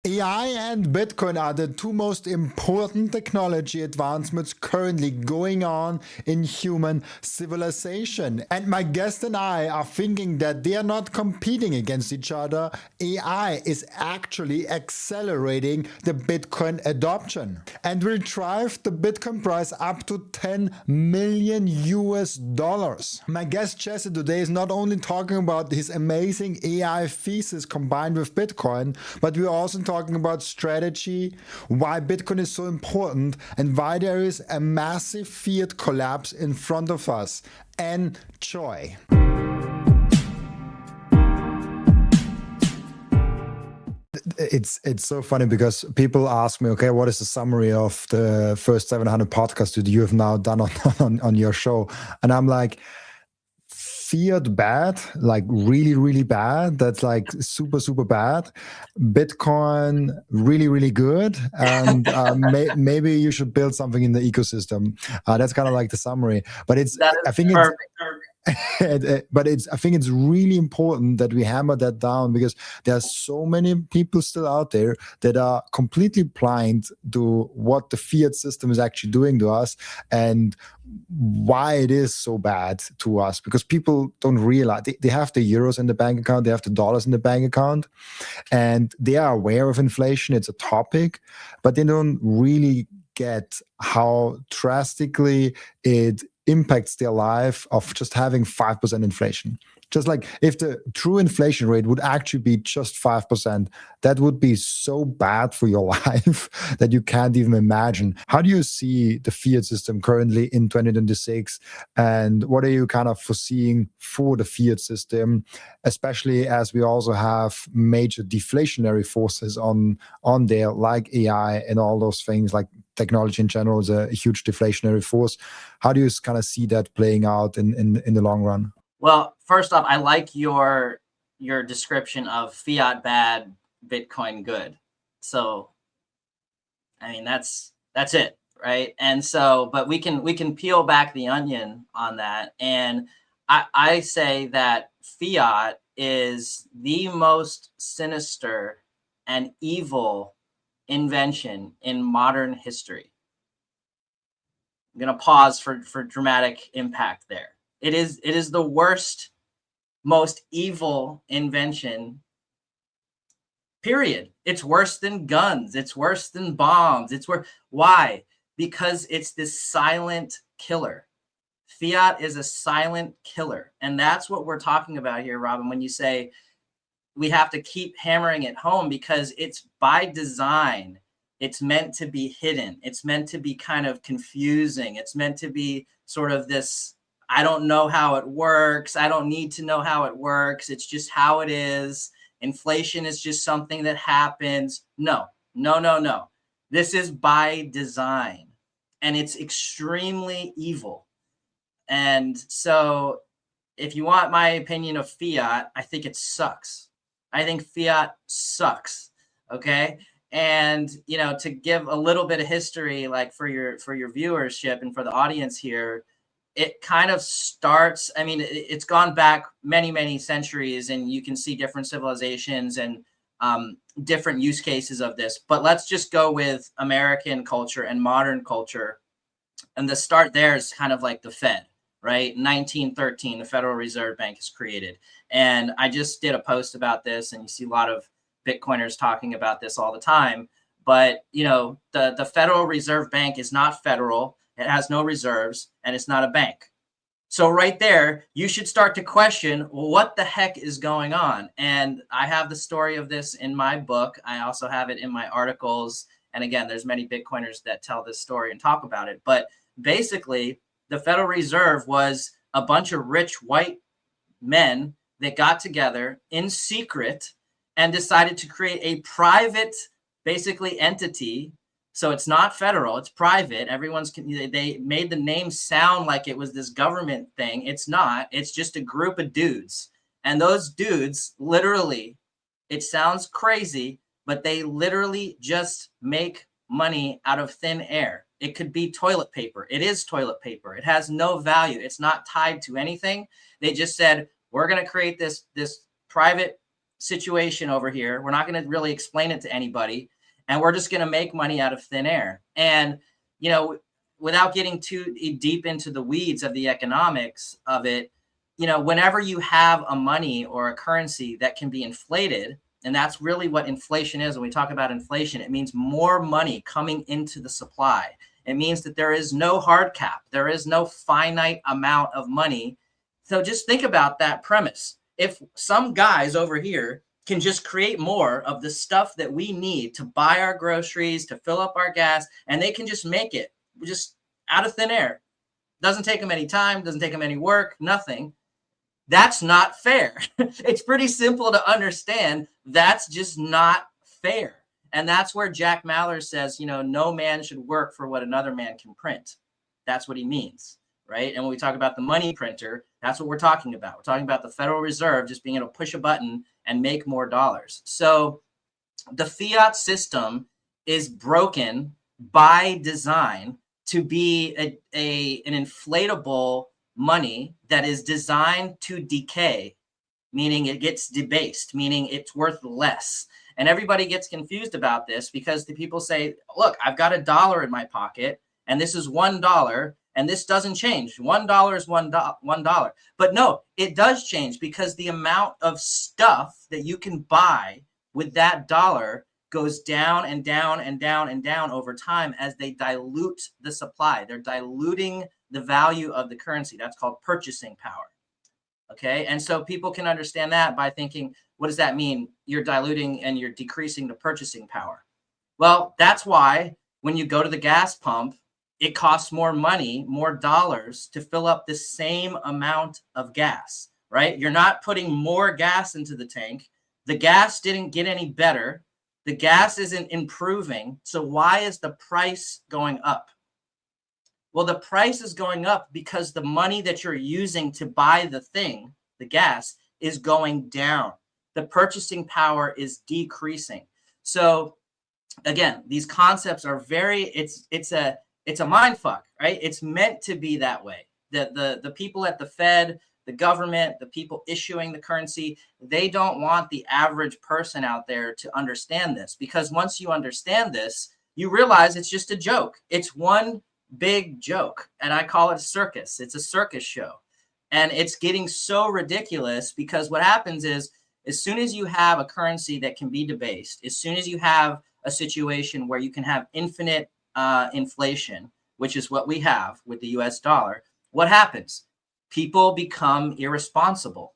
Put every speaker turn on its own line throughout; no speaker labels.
AI and Bitcoin are the two most important technology advancements currently going on in human civilization. And my guest and I are thinking that they are not competing against each other. AI is actually accelerating the Bitcoin adoption and will drive the Bitcoin price up to 10 million US dollars. My guest Jesse today is not only talking about his amazing AI thesis combined with Bitcoin, but we're also talking about strategy, why Bitcoin is so important, and why there is a massive fiat collapse in front of us. Enjoy. It's so funny because people ask me, okay, what is the summary of the first 700 podcasts that you have now done on your show? And I'm like, fiat bad, like really, really bad. That's like super, super bad. Bitcoin really, really good. And maybe you should build something in the ecosystem. That's kind of like the summary. But I think
perfect.
I think it's really important that we hammer that down, because there are so many people still out there that are completely blind to what the fiat system is actually doing to us and why it is so bad to us, because people don't realize they have the euros in the bank account, they have the dollars in the bank account, and they are aware of inflation. It's a topic, but they don't really get how drastically it impacts their life of just having 5% inflation. Just like if the true inflation rate would actually be just 5%, that would be so bad for your life that you can't even imagine. How do you see the fiat system currently in 2026? And what are you kind of foreseeing for the fiat system, especially as we also have major deflationary forces on there, like AI and all those things, like technology in general is a huge deflationary force. How do you kind of see that playing out in the long run?
Well, first off, I like your description of fiat bad, Bitcoin good. So, I mean, that's it, right? And so, but we can peel back the onion on that, and I say that fiat is the most sinister and evil invention in modern history. I'm going to pause for dramatic impact there. It is the worst, most evil invention, period. It's worse than guns. It's worse than bombs. Why? Because it's this silent killer. Fiat is a silent killer. And that's what we're talking about here, Robin, when you say we have to keep hammering it home, because it's by design. It's meant to be hidden. It's meant to be kind of confusing. It's meant to be sort of this, I don't know how it works. I don't need to know how it works. It's just how it is. Inflation is just something that happens. No. This is by design, and it's extremely evil. And so if you want my opinion of fiat, I think it sucks. I think fiat sucks. Okay. And, you know, to give a little bit of history, like for your viewership and for the audience here, it kind of starts, I mean, it's gone back many, many centuries, and you can see different civilizations and different use cases of this. But let's just go with American culture and modern culture. And the start there is kind of like the Fed, right? 1913, the Federal Reserve Bank is created. And I just did a post about this, and you see a lot of Bitcoiners talking about this all the time. But, you know, the Federal Reserve Bank is not federal. It has no reserves, and it's not a bank. So right there, you should start to question, what the heck is going on? And I have the story of this in my book. I also have it in my articles. And again, there's many Bitcoiners that tell this story and talk about it. But basically, the Federal Reserve was a bunch of rich white men that got together in secret and decided to create a private, basically, entity. So it's not federal, it's private. They made the name sound like it was this government thing. It's not. It's just a group of dudes. And those dudes literally, it sounds crazy, but they literally just make money out of thin air. It could be toilet paper. It is toilet paper. It has no value. It's not tied to anything. They just said, we're going to create this private situation over here. We're not going to really explain it to anybody, and we're just going to make money out of thin air. And, you know, without getting too deep into the weeds of the economics of it, you know, whenever you have a money or a currency that can be inflated, and that's really what inflation is. When we talk about inflation, it means more money coming into the supply. It means that there is no hard cap. There is no finite amount of money. So just think about that premise. If some guys over here can just create more of the stuff that we need to buy our groceries, to fill up our gas, and they can just make it just out of thin air. Doesn't take them any time, doesn't take them any work, nothing. That's not fair. It's pretty simple to understand. That's just not fair. And that's where Jack Mallers says, you know, no man should work for what another man can print. That's what he means, right? And when we talk about the money printer, that's what we're talking about. We're talking about the Federal Reserve just being able to push a button and make more dollars. So the fiat system is broken by design to be an inflatable money that is designed to decay, meaning it gets debased, meaning it's worth less. And everybody gets confused about this because the people say, look, I've got $1 in my pocket and this is $1 and this doesn't change. $1 is $1. But no, it does change because the amount of stuff that you can buy with that dollar goes down and down and down and down over time as they dilute the supply. They're diluting the value of the currency. That's called purchasing power. Okay. And so people can understand that by thinking, what does that mean? You're diluting and you're decreasing the purchasing power. Well, that's why when you go to the gas pump, it costs more money, more dollars to fill up the same amount of gas, right? You're not putting more gas into the tank. The gas didn't get any better. The gas isn't improving. So why is the price going up? Well, the price is going up because the money that you're using to buy the thing, the gas, is going down. The purchasing power is decreasing. So again, these concepts are it's a mind fuck, right? It's meant to be that way. The people at the Fed, the government, the people issuing the currency, they don't want the average person out there to understand this, because once you understand this, you realize it's just a joke. It's one big joke, and I call it a circus. It's a circus show, and it's getting so ridiculous because what happens is, as soon as you have a currency that can be debased, as soon as you have a situation where you can have infinite inflation, which is what we have with the US dollar, what happens? People become irresponsible.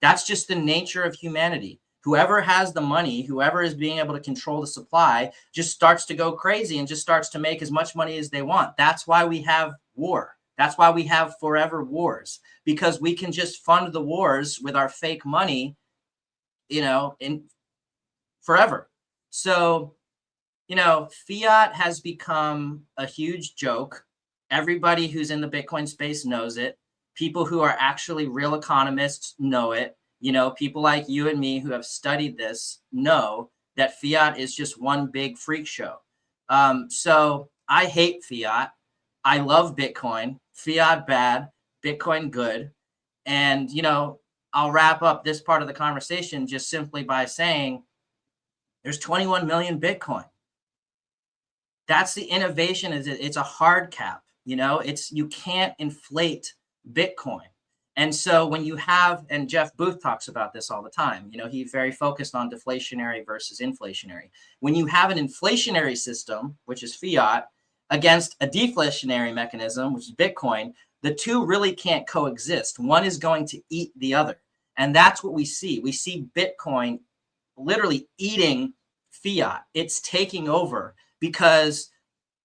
That's just the nature of humanity. Whoever has the money, whoever is being able to control the supply, just starts to go crazy and just starts to make as much money as they want. That's why we have war. That's why we have forever wars, because we can just fund the wars with our fake money, you know, in forever. So, you know, fiat has become a huge joke. Everybody who's in the Bitcoin space knows it. People who are actually real economists know it. You know, people like you and me who have studied this know that fiat is just one big freak show. So I hate fiat. I love Bitcoin. Fiat bad, Bitcoin good. And, you know, I'll wrap up this part of the conversation just simply by saying there's 21 million Bitcoin. That's the innovation. Is it's a hard cap. You know, you can't inflate Bitcoin. And so when you have, and Jeff Booth talks about this all the time, you know, he's very focused on deflationary versus inflationary. When you have an inflationary system, which is fiat, against a deflationary mechanism, which is Bitcoin, the two really can't coexist. One is going to eat the other. And that's what we see. We see Bitcoin literally eating fiat. It's taking over, because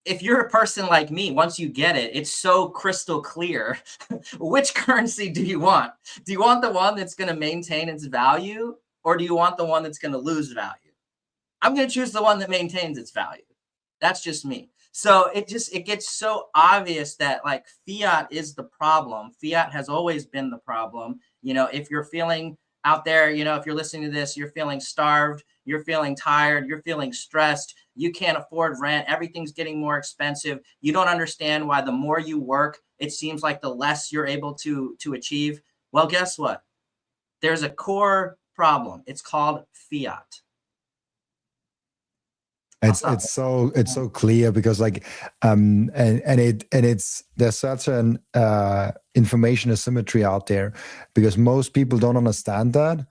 if you're a person like me, once you get it, it's so crystal clear. Which currency do you want? Do you want the one that's going to maintain its value, or do you want the one that's going to lose value? I'm going to choose the one that maintains its value. That's just me. So it gets so obvious that like fiat is the problem. Fiat has always been the problem. You know, if you're feeling out there, you know, if you're listening to this, you're feeling starved, you're feeling tired, you're feeling stressed, you can't afford rent, everything's getting more expensive. You don't understand why the more you work, it seems like the less you're able to achieve. Well, guess what? There's a core problem. It's called fiat.
It's so clear, because like and it's there's such an information asymmetry out there, because most people don't understand that,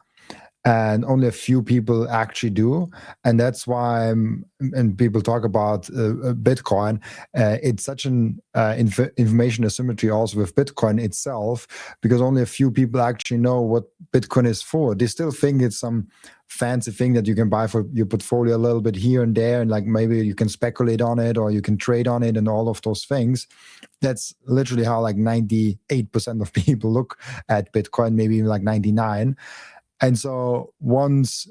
and only a few people actually do. And that's why and people talk about Bitcoin. It's such an information asymmetry also with Bitcoin itself, because only a few people actually know what Bitcoin is for. They still think it's some fancy thing that you can buy for your portfolio a little bit here and there, and like maybe you can speculate on it or you can trade on it and all of those things. That's literally how like 98% of people look at Bitcoin, maybe even like 99. And so once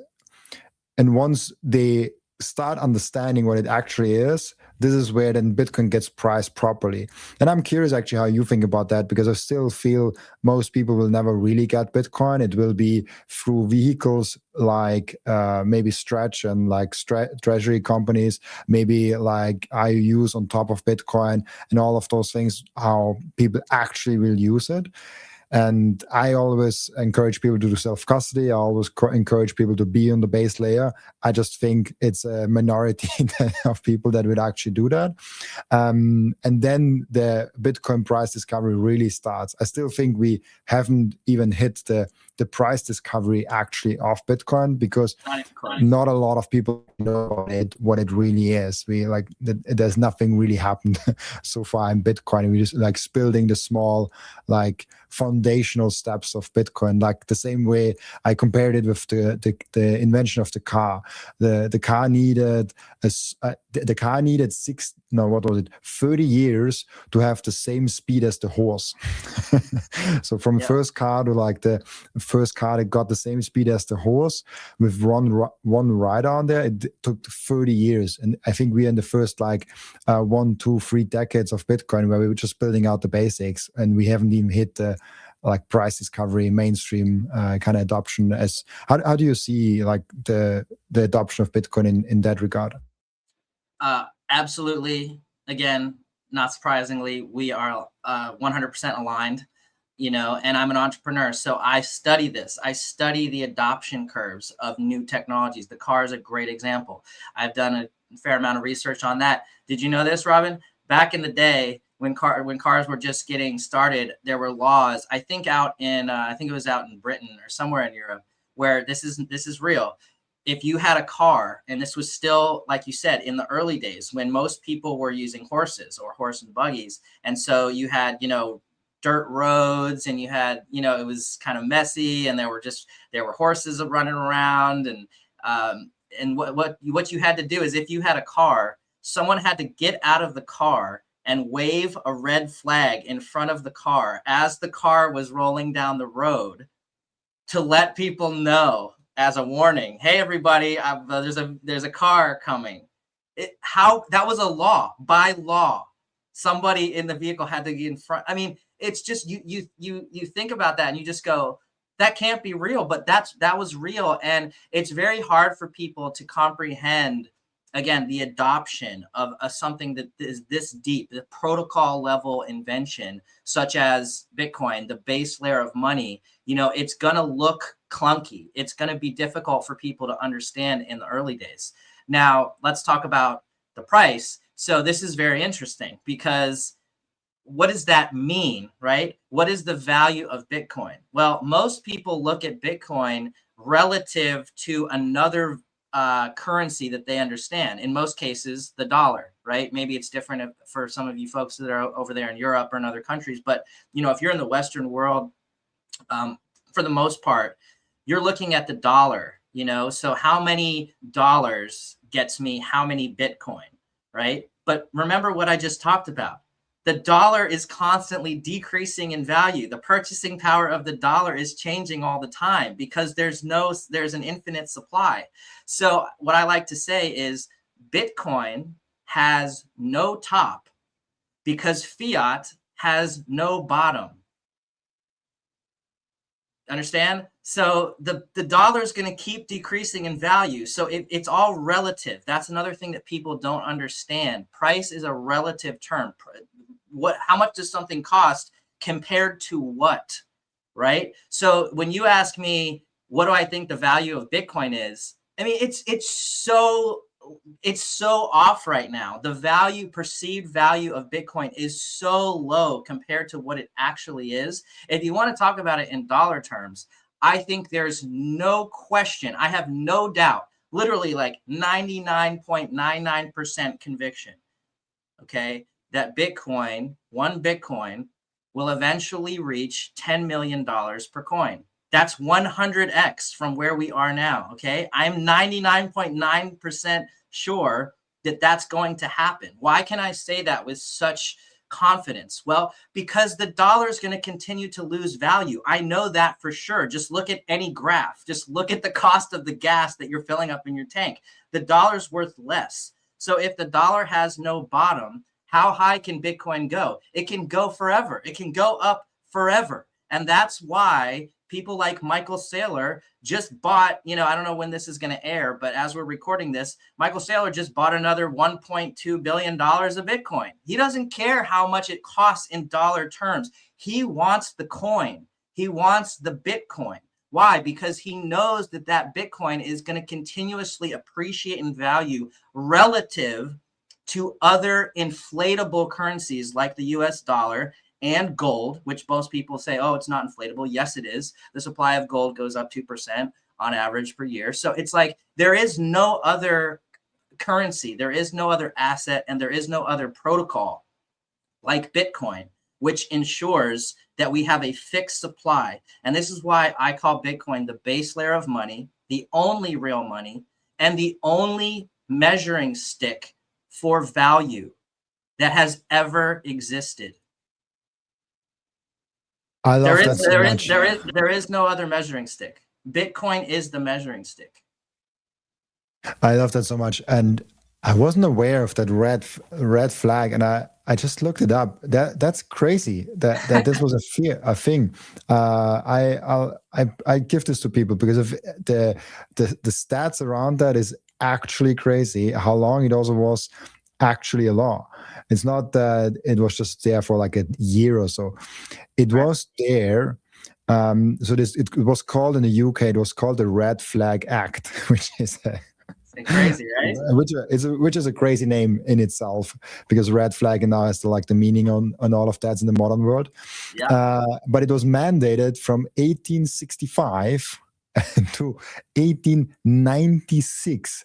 they start understanding what it actually is, this is where then Bitcoin gets priced properly. And I'm curious actually how you think about that, because I still feel most people will never really get Bitcoin. It will be through vehicles like maybe Stretch and like treasury companies, maybe like IOUs on top of Bitcoin and all of those things, how people actually will use it. And I always encourage people to do self-custody. I always encourage people to be on the base layer. I just think it's a minority of people that would actually do that. And then the Bitcoin price discovery really starts. I still think we haven't even hit the price discovery actually of Bitcoin, because not a lot of people know what it really is. There's nothing really happened so far in Bitcoin. We just like building the small like foundational steps of Bitcoin, like the same way I compared it with the invention of the car. The car needed 30 years to have the same speed as the horse. So from first car to like the first car that got the same speed as the horse with one rider on there, it took 30 years. And I think we're in the first like 1, 2, 3 decades of Bitcoin, where we were just building out the basics, and we haven't even hit the like price discovery, mainstream kind of adoption. As how do you see like the adoption of Bitcoin in that regard?
Absolutely. Again, not surprisingly, we are 100% aligned, and I'm an entrepreneur. So I study this. I study the adoption curves of new technologies. The car is a great example. I've done a fair amount of research on that. Did you know this, Robin? Back in the day, when cars were just getting started, there were laws, I think it was out in Britain or somewhere in Europe, where this is real. If you had a car, and this was still, like you said, in the early days when most people were using horses or horse and buggies. And so you had, dirt roads, and you had, it was kind of messy, and there were horses running around. And what you had to do is, if you had a car, someone had to get out of the car and wave a red flag in front of the car as the car was rolling down the road to let people know, as a warning, hey everybody, there's a car coming. That was a law. By law, somebody in the vehicle had to get in front. I mean, it's just you think about that and you just go, that can't be real, but that was real. And it's very hard for people to comprehend, again, the adoption of something that is this deep, the protocol level invention, such as Bitcoin, the base layer of money. It's going to look clunky. It's going to be difficult for people to understand in the early days. Now, let's talk about the price. So this is very interesting, because what does that mean, right? What is the value of Bitcoin? Well, most people look at Bitcoin relative to another currency that they understand. In most cases, the dollar, right? Maybe it's different for some of you folks that are over there in Europe or in other countries. But, if you're in the Western world, for the most part, you're looking at the dollar, so how many dollars gets me how many Bitcoin, right? But remember what I just talked about. The dollar is constantly decreasing in value. The purchasing power of the dollar is changing all the time, because there's an infinite supply. So what I like to say is Bitcoin has no top because fiat has no bottom. Understand? So the dollar is going to keep decreasing in value. So it's all relative. That's another thing that people don't understand. Price is a relative term. How much does something cost compared to what, right? So when you ask me, what do I think the value of Bitcoin is? I mean, it's so off right now. The perceived value of Bitcoin is so low compared to what it actually is. If you want to talk about it in dollar terms, I think there's no question. I have no doubt, literally like 99.99% conviction, okay, that one Bitcoin will eventually reach $10 million per coin. That's 100x from where we are now, okay? I'm 99.9% sure that that's going to happen. Why can I say that with such confidence? Well, because the dollar is going to continue to lose value. I know that for sure. Just look at any graph. Just look at the cost of the gas that you're filling up in your tank. The dollar's worth less. So if the dollar has no bottom, how high can Bitcoin go? It can go forever. It can go up forever. And that's why people like Michael Saylor just bought, I don't know when this is going to air, but as we're recording this, Michael Saylor just bought another $1.2 billion of Bitcoin. He doesn't care how much it costs in dollar terms. He wants the coin. He wants the Bitcoin. Why? Because he knows that that Bitcoin is going to continuously appreciate in value relative to other inflatable currencies like the US dollar and gold, which most people say, oh, it's not inflatable. Yes, it is. The supply of gold goes up 2% on average per year. So it's like there is no other currency, there is no other asset, and there is no other protocol like Bitcoin, which ensures that we have a fixed supply. And this is why I call Bitcoin the base layer of money, the only real money, and the only measuring stick for value that has ever existed.
I love that so much.
There is no other measuring stick. Bitcoin is the measuring stick.
I love that so much. And I wasn't aware of that red flag, and I just looked it up. That's crazy that this was a thing. I give this to people because of the stats around that is actually crazy. How long it also was actually a law. It's not that it was just there for like a year or so. It was there. So it was called in the UK. It was called the Red Flag Act, which is
crazy, right?
Which is a crazy name in itself, because red flag now has the meaning on all of that in the modern world.
Yeah.
But it was mandated from 1865 to 1896.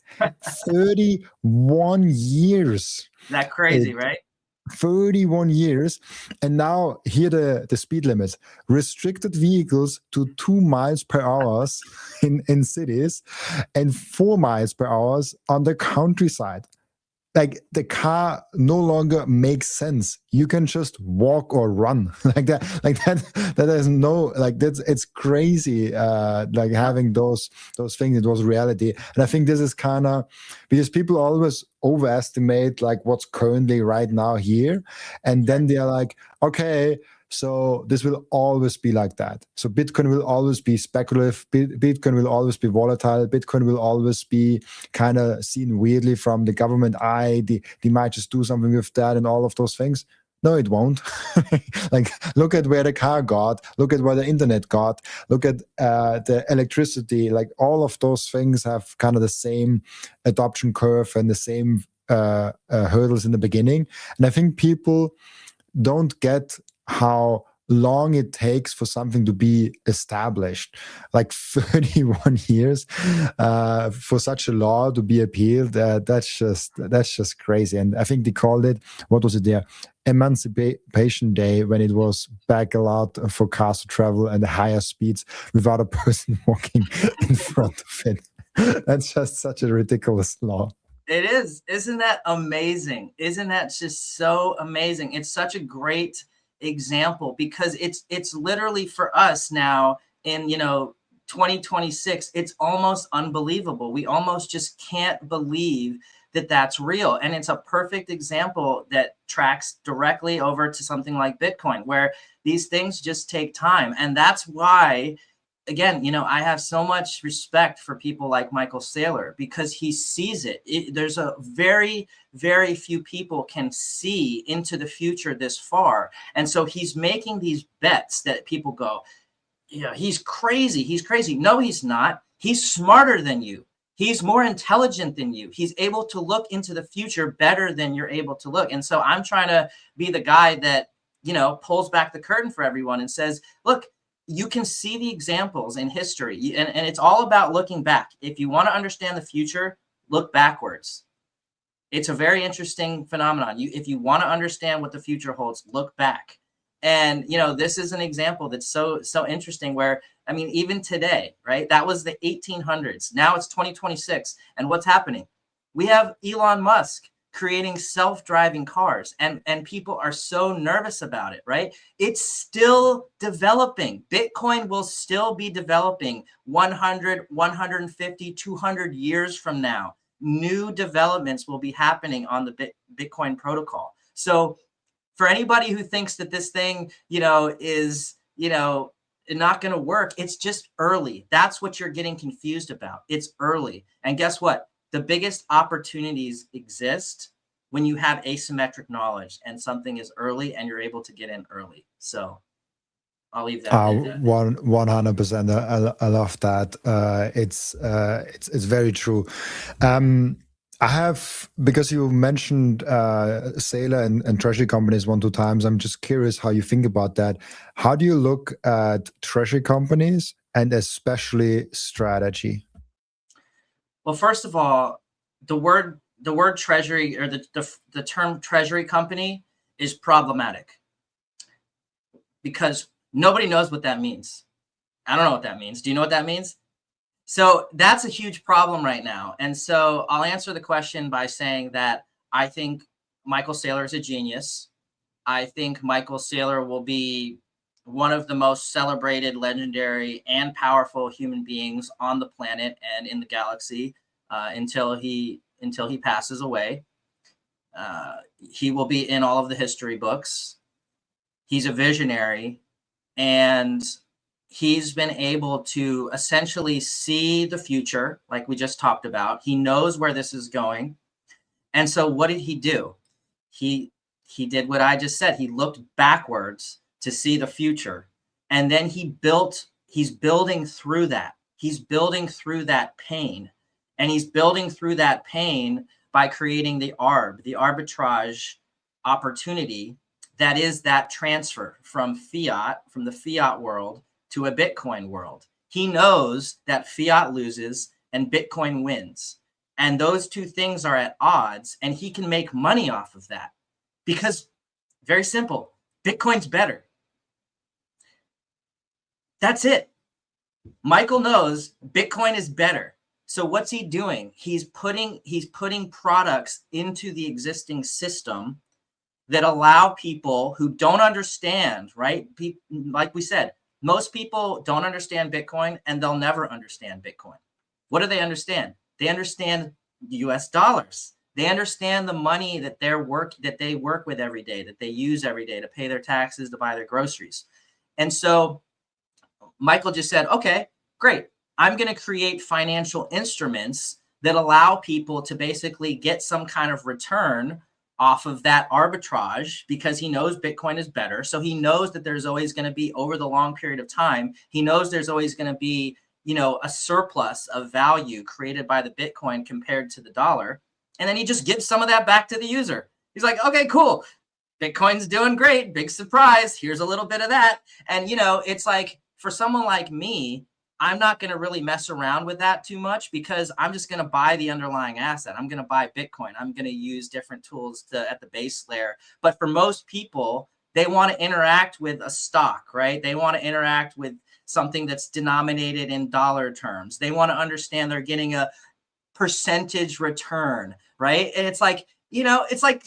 31 years.
Is that crazy, right?
31 years. And now here the speed limit: restricted vehicles to 2 miles per hour in cities and 4 miles per hour on the countryside. Like, the car no longer makes sense. You can just walk or run like that. That has no, it's crazy. Having those things, it was reality. And I think this is kind of because people always overestimate what's currently right now here, and then they're like, okay, so this will always be like that. So Bitcoin will always be speculative. Bitcoin will always be volatile. Bitcoin will always be kind of seen weirdly from the government eye. They might just do something with that and all of those things. No, it won't. Look at where the car got. Look at where the internet got. Look at the electricity. All of those things have kind of the same adoption curve and the same hurdles in the beginning. And I think people don't get how long it takes for something to be established. 31 years for such a law to be appealed. That's just crazy. And I think they called it, what was it there? Emancipation Day, when it was back allowed for cars to travel at higher speeds without a person walking in front of it. That's just such a ridiculous law.
It is. Isn't that amazing? Isn't that just so amazing? It's such a great example, because it's literally, for us now in 2026, it's almost unbelievable. We almost just can't believe that that's real. And it's a perfect example that tracks directly over to something like Bitcoin, where these things just take time. And that's why, again, I have so much respect for people like Michael Saylor, because he sees it. There's a very, very few people can see into the future this far. And so he's making these bets that people go, yeah, he's crazy. He's crazy. No, he's not. He's smarter than you. He's more intelligent than you. He's able to look into the future better than you're able to look. And so I'm trying to be the guy that, you know, pulls back the curtain for everyone and says, look, you can see the examples in history. And it's all about looking back. If you want to understand the future, look backwards. It's a very interesting phenomenon. If you want to understand what the future holds, look back. And, you know, this is an example that's so interesting where, I mean, even today, right? That was the 1800s. Now it's 2026. And what's happening? We have Elon Musk creating self-driving cars, and people are so nervous about it, right? It's still developing. Bitcoin will still be developing 100, 150, 200 years from now. New developments will be happening on the Bitcoin protocol. So for anybody who thinks that this thing, you know, is, you know, not going to work, it's just early. That's what you're getting confused about. It's early. And guess what? The biggest opportunities exist when you have asymmetric knowledge and something is early and you're able to get in early. So I'll leave that.
100%. I love that. It's very true. I have, because you mentioned Saylor and treasury companies 1-2 times, I'm just curious how you think about that. How do you look at treasury companies and especially strategy?
Well, first of all, the word treasury, or the term treasury company, is problematic because nobody knows what that means. I don't know what that means. Do you know what that means? So that's a huge problem right now. And so I'll answer the question by saying that I think Michael Saylor is a genius. I think Michael Saylor will be one of the most celebrated, legendary, and powerful human beings on the planet and in the galaxy until he passes away. He will be in all of the history books. He's a visionary, and he's been able to essentially see the future, like we just talked about. He knows where this is going. And so what did he do? He did what I just said. He looked backwards to see the future. And then he's building through that. He's building through that pain. And he's building through that pain by creating the arbitrage opportunity that is that transfer from the fiat world to a Bitcoin world. He knows that fiat loses and Bitcoin wins. And those two things are at odds, and he can make money off of that because, very simple, Bitcoin's better. That's it. Michael knows Bitcoin is better. So what's he doing? He's putting products into the existing system that allow people who don't understand, right? Like we said, most people don't understand Bitcoin, and they'll never understand Bitcoin. What do they understand? They understand US dollars. They understand the money that they work with every day, that they use every day to pay their taxes, to buy their groceries. And so Michael just said, okay, great. I'm going to create financial instruments that allow people to basically get some kind of return off of that arbitrage, because he knows Bitcoin is better. So he knows that there's always going to be, over the long period of time, he knows there's always going to be, you know, a surplus of value created by the Bitcoin compared to the dollar. And then he just gives some of that back to the user. He's like, okay, cool. Bitcoin's doing great. Big surprise. Here's a little bit of that. And, you know, it's like, for someone like me, I'm not going to really mess around with that too much, because I'm just going to buy the underlying asset. I'm going to buy Bitcoin. I'm going to use different tools at the base layer. But for most people, they want to interact with a stock, right? They want to interact with something that's denominated in dollar terms. They want to understand they're getting a percentage return, right? And it's like, you know, it's like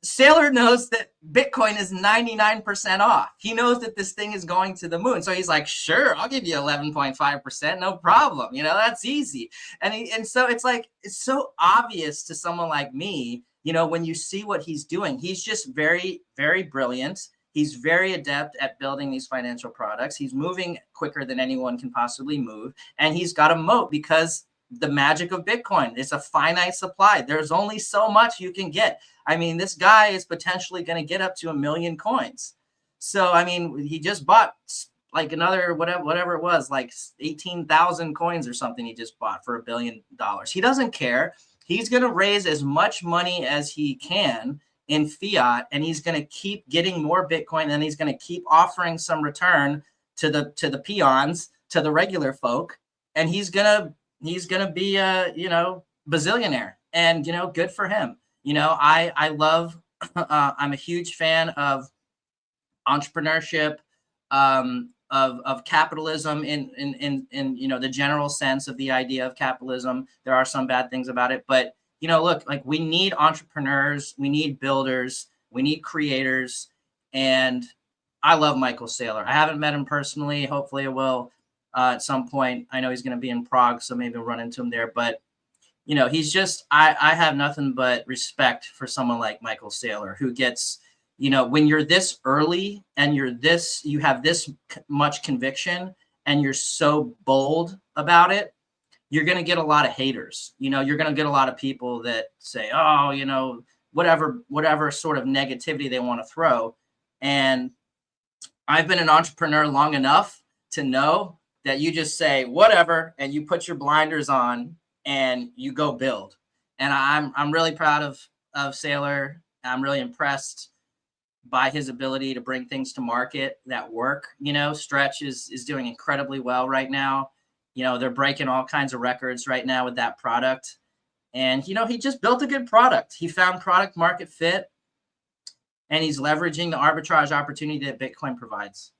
Saylor knows that Bitcoin is 99% off. He knows that this thing is going to the moon. So he's like, sure, I'll give you 11.5%. No problem. You know, that's easy. And so it's like, it's so obvious to someone like me, you know, when you see what he's doing. He's just very, very brilliant. He's very adept at building these financial products. He's moving quicker than anyone can possibly move. And he's got a moat because the magic of Bitcoin, it's a finite supply. There's only so much you can get. I mean, this guy is potentially going to get up to 1 million coins. So, I mean, he just bought like another whatever it was, like 18,000 coins or something he just bought for $1 billion. He doesn't care. He's going to raise as much money as he can in fiat, and he's going to keep getting more Bitcoin, and he's going to keep offering some return to the peons, to the regular folk, and he's gonna be a bazillionaire, and good for him. I love I'm a huge fan of entrepreneurship, of capitalism in the general sense of the idea of capitalism. There are some bad things about it, but look, like, we need entrepreneurs, we need builders, we need creators, and I love Michael Saylor. I haven't met him personally. Hopefully I will at some point. I know he's going to be in Prague, so maybe I'll run into him there. But, he's just, I have nothing but respect for someone like Michael Saylor, who gets, when you're this early and you have this much conviction and you're so bold about it, you're going to get a lot of haters. You're going to get a lot of people that say, oh, whatever sort of negativity they want to throw. And I've been an entrepreneur long enough to know that you just say whatever, and you put your blinders on and you go build. And I'm really proud of Saylor. I'm really impressed by his ability to bring things to market that work. Stretch is doing incredibly well right now. They're breaking all kinds of records right now with that product. And, he just built a good product. He found product market fit, and he's leveraging the arbitrage opportunity that Bitcoin provides.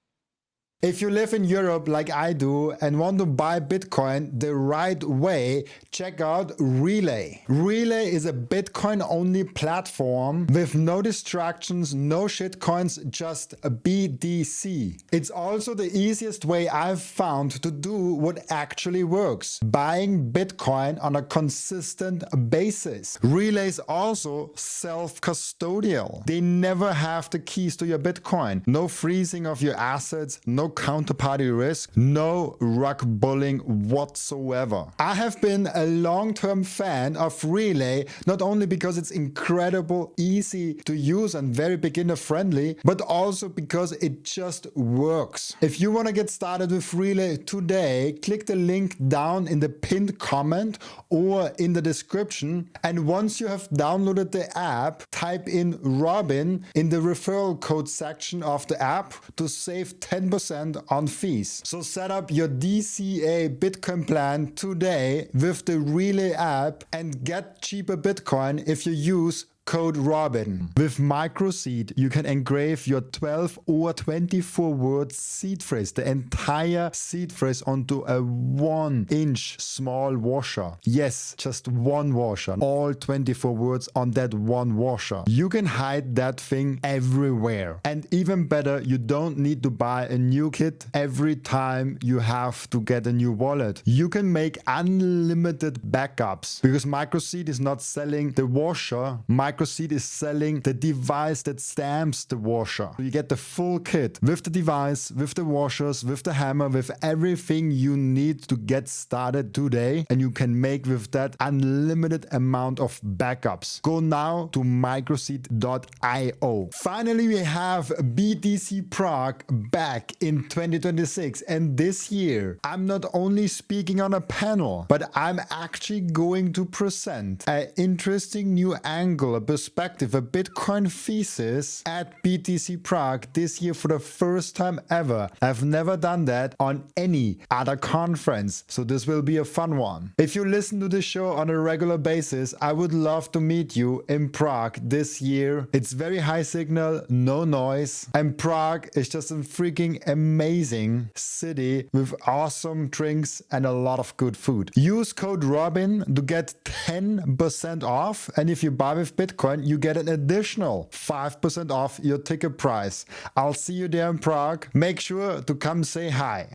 If you live in Europe like I do and want to buy Bitcoin the right way, check out Relai. Relai is a Bitcoin-only platform with no distractions, no shitcoins, just a BTC. It's also the easiest way I've found to do what actually works: buying Bitcoin on a consistent basis. Relai is also self-custodial. They never have the keys to your Bitcoin. No freezing of your assets, no counterparty risk, no rug pulling whatsoever. I have been a long-term fan of Relai, not only because it's incredible, easy to use and very beginner friendly, but also because it just works. If you want to get started with Relai today, click the link down in the pinned comment or in the description, and once you have downloaded the app, type in Robin in the referral code section of the app to save 10% on fees. So set up your DCA Bitcoin plan today with the Relai app and get cheaper Bitcoin if you use code Robin. With Microseed, you can engrave your 12 or 24 word seed phrase, the entire seed phrase, onto a 1-inch small washer. Yes, just one washer. All 24 words on that one washer. You can hide that thing everywhere. And even better, you don't need to buy a new kit every time you have to get a new wallet. You can make unlimited backups because Microseed is not selling the washer. Microseed is selling the device that stamps the washer. So you get the full kit with the device, with the washers, with the hammer, with everything you need to get started today. And you can make with that unlimited amount of backups. Go now to microseed.io. Finally, we have BTC Prague back in 2026. And this year, I'm not only speaking on a panel, but I'm actually going to present an interesting new angle, a perspective, a Bitcoin thesis at BTC Prague this year for the first time ever. I've never done that on any other conference, so this will be a fun one. If you listen to this show on a regular basis, I would love to meet you in Prague this year. It's very high signal, no noise, and Prague is just a freaking amazing city with awesome drinks and a lot of good food. Use code Robin to get 10% off, and if you buy with Bitcoin, you get an additional 5% off your ticket price. I'll see you there in Prague. Make sure to come say hi.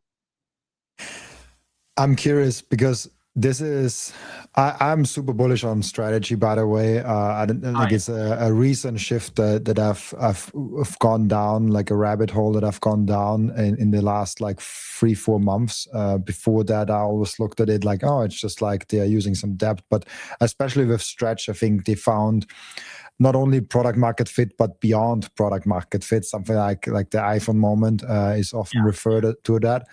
I'm curious because this is, I'm super bullish on strategy, by the way. I don't think it's a recent shift that I've gone down, like a rabbit hole that I've gone down in the last like 3-4 months. Before that, I always looked at it like, oh, it's just like they're using some depth. But especially with Stretch, I think they found not only product market fit, but beyond product market fit. Something like the iPhone moment is often referred to that.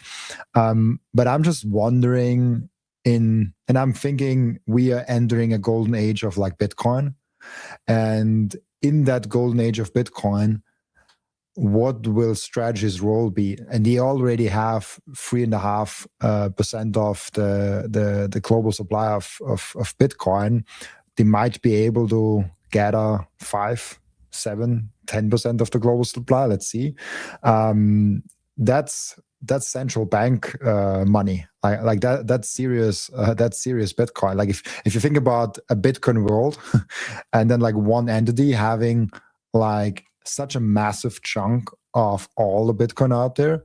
But I'm just wondering, and I'm thinking we are entering a golden age of like Bitcoin, and in that golden age of Bitcoin, what will Strategy's role be? And they already have 3.5% of the global supply of Bitcoin. They might be able to gather 5, 7, 10% of the global supply. Let's see. That's central bank money, like that. That's serious. That's serious Bitcoin. Like if you think about a Bitcoin world, and then like one entity having like such a massive chunk of all the Bitcoin out there,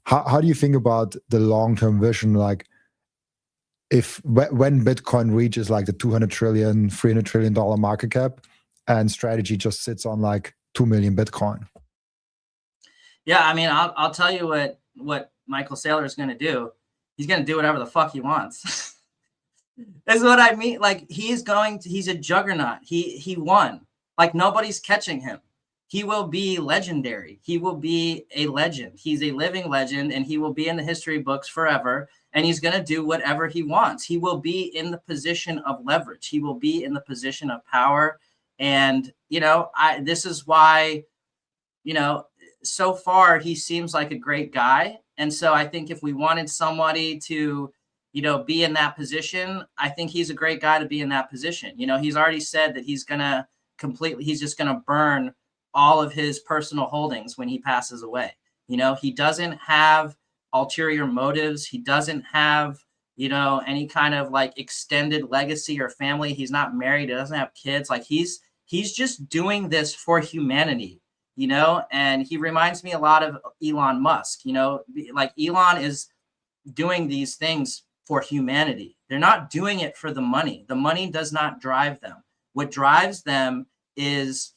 how do you think about the long-term vision? Like when Bitcoin reaches like the $200 trillion, $300 trillion market cap, and Strategy just sits on like 2 million Bitcoin.
Yeah, I mean, I'll tell you what Michael Saylor is going to do. He's going to do whatever the fuck he wants. That's what I mean. Like he's a juggernaut. He won. Like nobody's catching him. He will be legendary. He will be a legend. He's a living legend, and he will be in the history books forever. And he's going to do whatever he wants. He will be in the position of leverage. He will be in the position of power. And, this is why, so far he seems like a great guy. And so I think if we wanted somebody to, be in that position, I think he's a great guy to be in that position. He's already said that he's just going to burn all of his personal holdings when he passes away. He doesn't have ulterior motives. He doesn't have, any kind of like extended legacy or family. He's not married. He doesn't have kids. Like he's just doing this for humanity, and he reminds me a lot of Elon Musk, like Elon is doing these things for humanity. They're not doing it for the money. The money does not drive them. What drives them is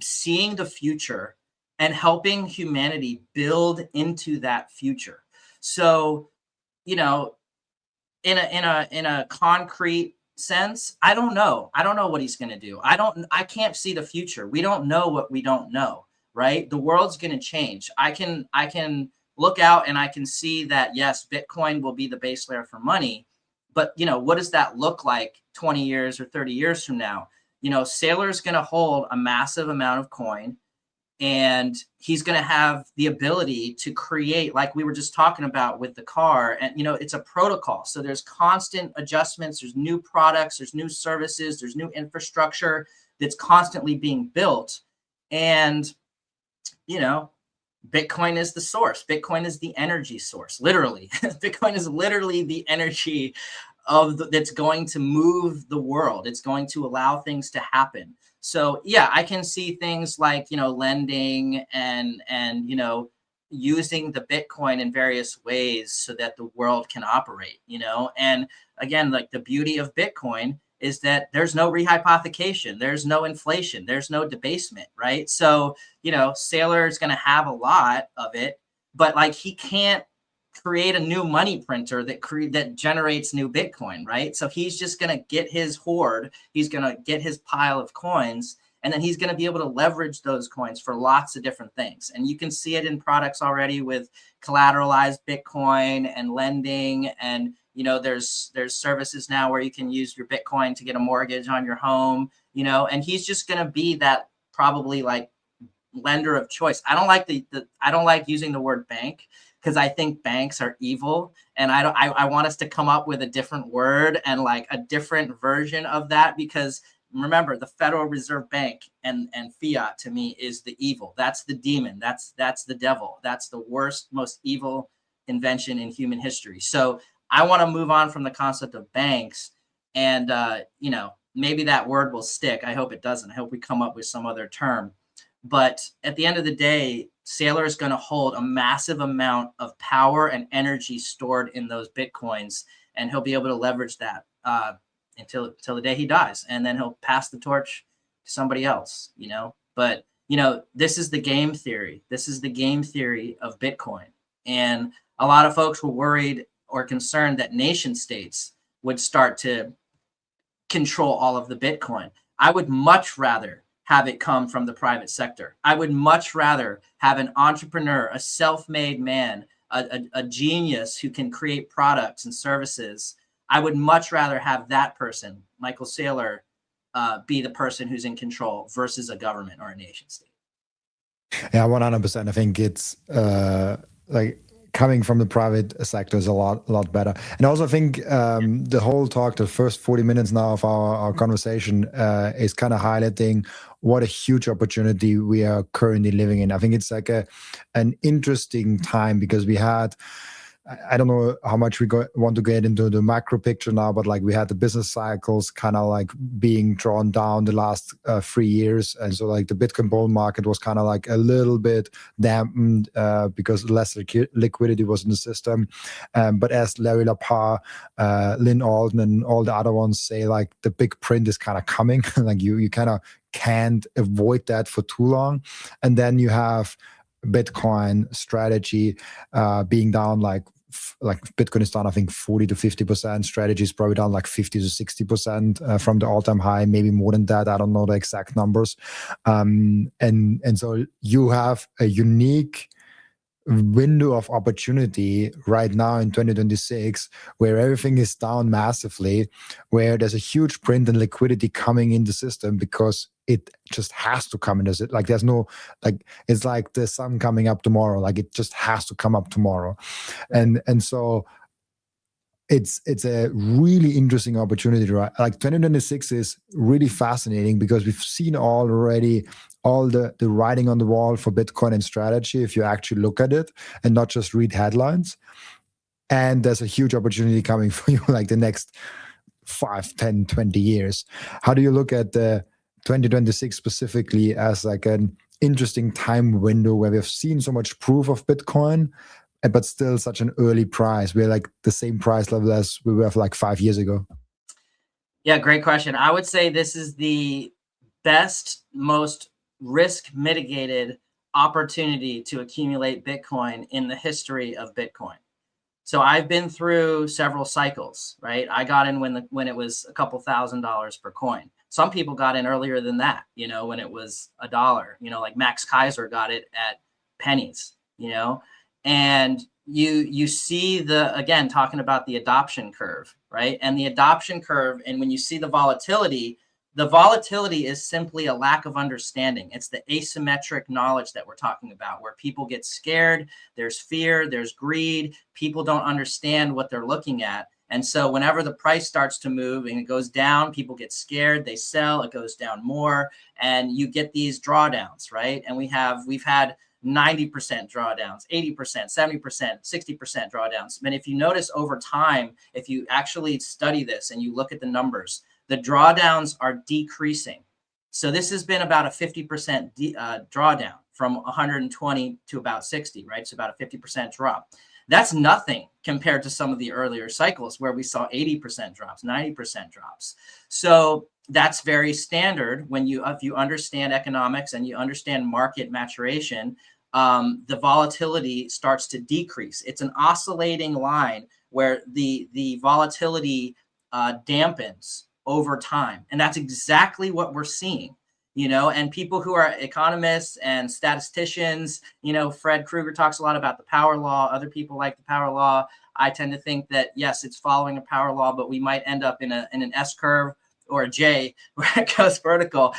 seeing the future and helping humanity build into that future. So, in a concrete sense, I don't know what he's going to do. I can't see the future. We don't know what we don't know, right? The world's going to change. I can look out and I can see that, yes, Bitcoin will be the base layer for money, but what does that look like 20 years or 30 years from now? Saylor is going to hold a massive amount of coin, and he's going to have the ability to create, like we were just talking about with the car. And, it's a protocol. So there's constant adjustments. There's new products. There's new services. There's new infrastructure that's constantly being built. And, Bitcoin is the source. Bitcoin is the energy source, literally. Bitcoin is literally the energy that's going to move the world. It's going to allow things to happen. So yeah, I can see things like, lending and using the Bitcoin in various ways so that the world can operate, and again, like the beauty of Bitcoin is that there's no rehypothecation, there's no inflation, there's no debasement, right? So, Saylor is going to have a lot of it, but like he can't create a new money printer that generates new Bitcoin, right? So he's just going to get his hoard, he's going to get his pile of coins, and then he's going to be able to leverage those coins for lots of different things. And you can see it in products already with collateralized Bitcoin and lending. And, there's services now where you can use your Bitcoin to get a mortgage on your home, and he's just going to be that probably like lender of choice. I don't like I don't like using the word bank, because I think banks are evil, and I want us to come up with a different word and like a different version of that, because remember, the Federal Reserve Bank and Fiat to me is the evil. That's the demon. That's the devil. That's the worst, most evil invention in human history. So I want to move on from the concept of banks, and maybe that word will stick. I hope it doesn't. I hope we come up with some other term. But at the end of the day, Saylor is going to hold a massive amount of power and energy stored in those Bitcoins, and he'll be able to leverage that until the day he dies. And then he'll pass the torch to somebody else, But, this is the game theory. This is the game theory of Bitcoin. And a lot of folks were worried or concerned that nation states would start to control all of the Bitcoin. I would much rather have it come from the private sector. I would much rather have an entrepreneur, a self-made man, a genius who can create products and services. I would much rather have that person, Michael Saylor, be the person who's in control versus a government or a nation state.
Yeah, 100%. I think it's like coming from the private sector is a lot better. And also I think the whole talk, the first 40 minutes now of our conversation is kind of highlighting what a huge opportunity we are currently living in. I think it's like an interesting time because we had, I don't know how much we want to get into the macro picture now, but like we had the business cycles kind of like being drawn down the last 3 years. And so like the Bitcoin bull market was kind of like a little bit dampened because less liquidity was in the system. But as Larry Lepar, Lynn Alden, and all the other ones say, like the big print is kind of coming. Like you kind of can't avoid that for too long. And then you have Bitcoin strategy being down like Bitcoin is down, I think 40 to 50%. Strategy is probably down like 50 to 60% from the all-time high, maybe more than that. I don't know the exact numbers. And so you have a unique window of opportunity right now in 2026 where everything is down massively, where there's a huge print and liquidity coming in the system because it just has to come in. Like there's no, like it's like the sun coming up tomorrow, like it just has to come up tomorrow. And so it's a really interesting opportunity, right? Like 2026 is really fascinating because we've seen already all the writing on the wall for Bitcoin and strategy if you actually look at it and not just read headlines. And there's a huge opportunity coming for you like the next 5, 10, 20 years. How do you look at the 2026 specifically as like an interesting time window where we've seen so much proof of Bitcoin, but still such an early price? We're like the same price level as we were like 5 years ago.
Yeah, great question. I would say this is the best, most risk mitigated opportunity to accumulate Bitcoin in the history of Bitcoin. So I've been through several cycles, right? I got in when it was a couple $1,000s per coin. Some people got in earlier than that, when it was $1, like Max Kaiser got it at pennies, and you see again, talking about the adoption curve, right? And the adoption curve, and when you see the volatility is simply a lack of understanding. It's the asymmetric knowledge that we're talking about, where people get scared, there's fear, there's greed, people don't understand what they're looking at. And so whenever the price starts to move and it goes down, people get scared, they sell, it goes down more, and you get these drawdowns, right? And we've had 90% drawdowns, 80%, 70%, 60% drawdowns. And if you notice over time, if you actually study this and you look at the numbers, the drawdowns are decreasing. So this has been about a 50% drawdown from 120 to about 60, right? It's about a 50% drop. That's nothing compared to some of the earlier cycles where we saw 80% drops, 90% drops. So that's very standard if you understand economics and you understand market maturation. The volatility starts to decrease. It's an oscillating line where the volatility dampens over time. And that's exactly what we're seeing, and people who are economists and statisticians, Fred Krueger talks a lot about the power law. Other people like the power law. I tend to think that, yes, it's following a power law, but we might end up in an S curve or a J where it goes vertical,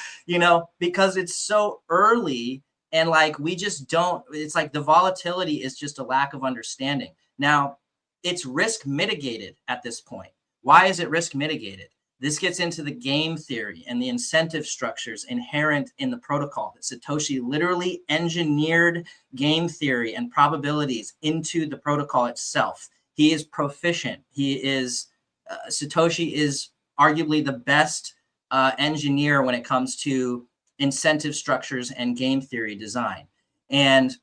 because it's so early. And like, we just don't, it's like the volatility is just a lack of understanding. Now, it's risk mitigated at this point. Why is it risk mitigated? This gets into the game theory and the incentive structures inherent in the protocol. That Satoshi literally engineered game theory and probabilities into the protocol itself. He is proficient. Satoshi is arguably the best engineer when it comes to incentive structures and game theory design. And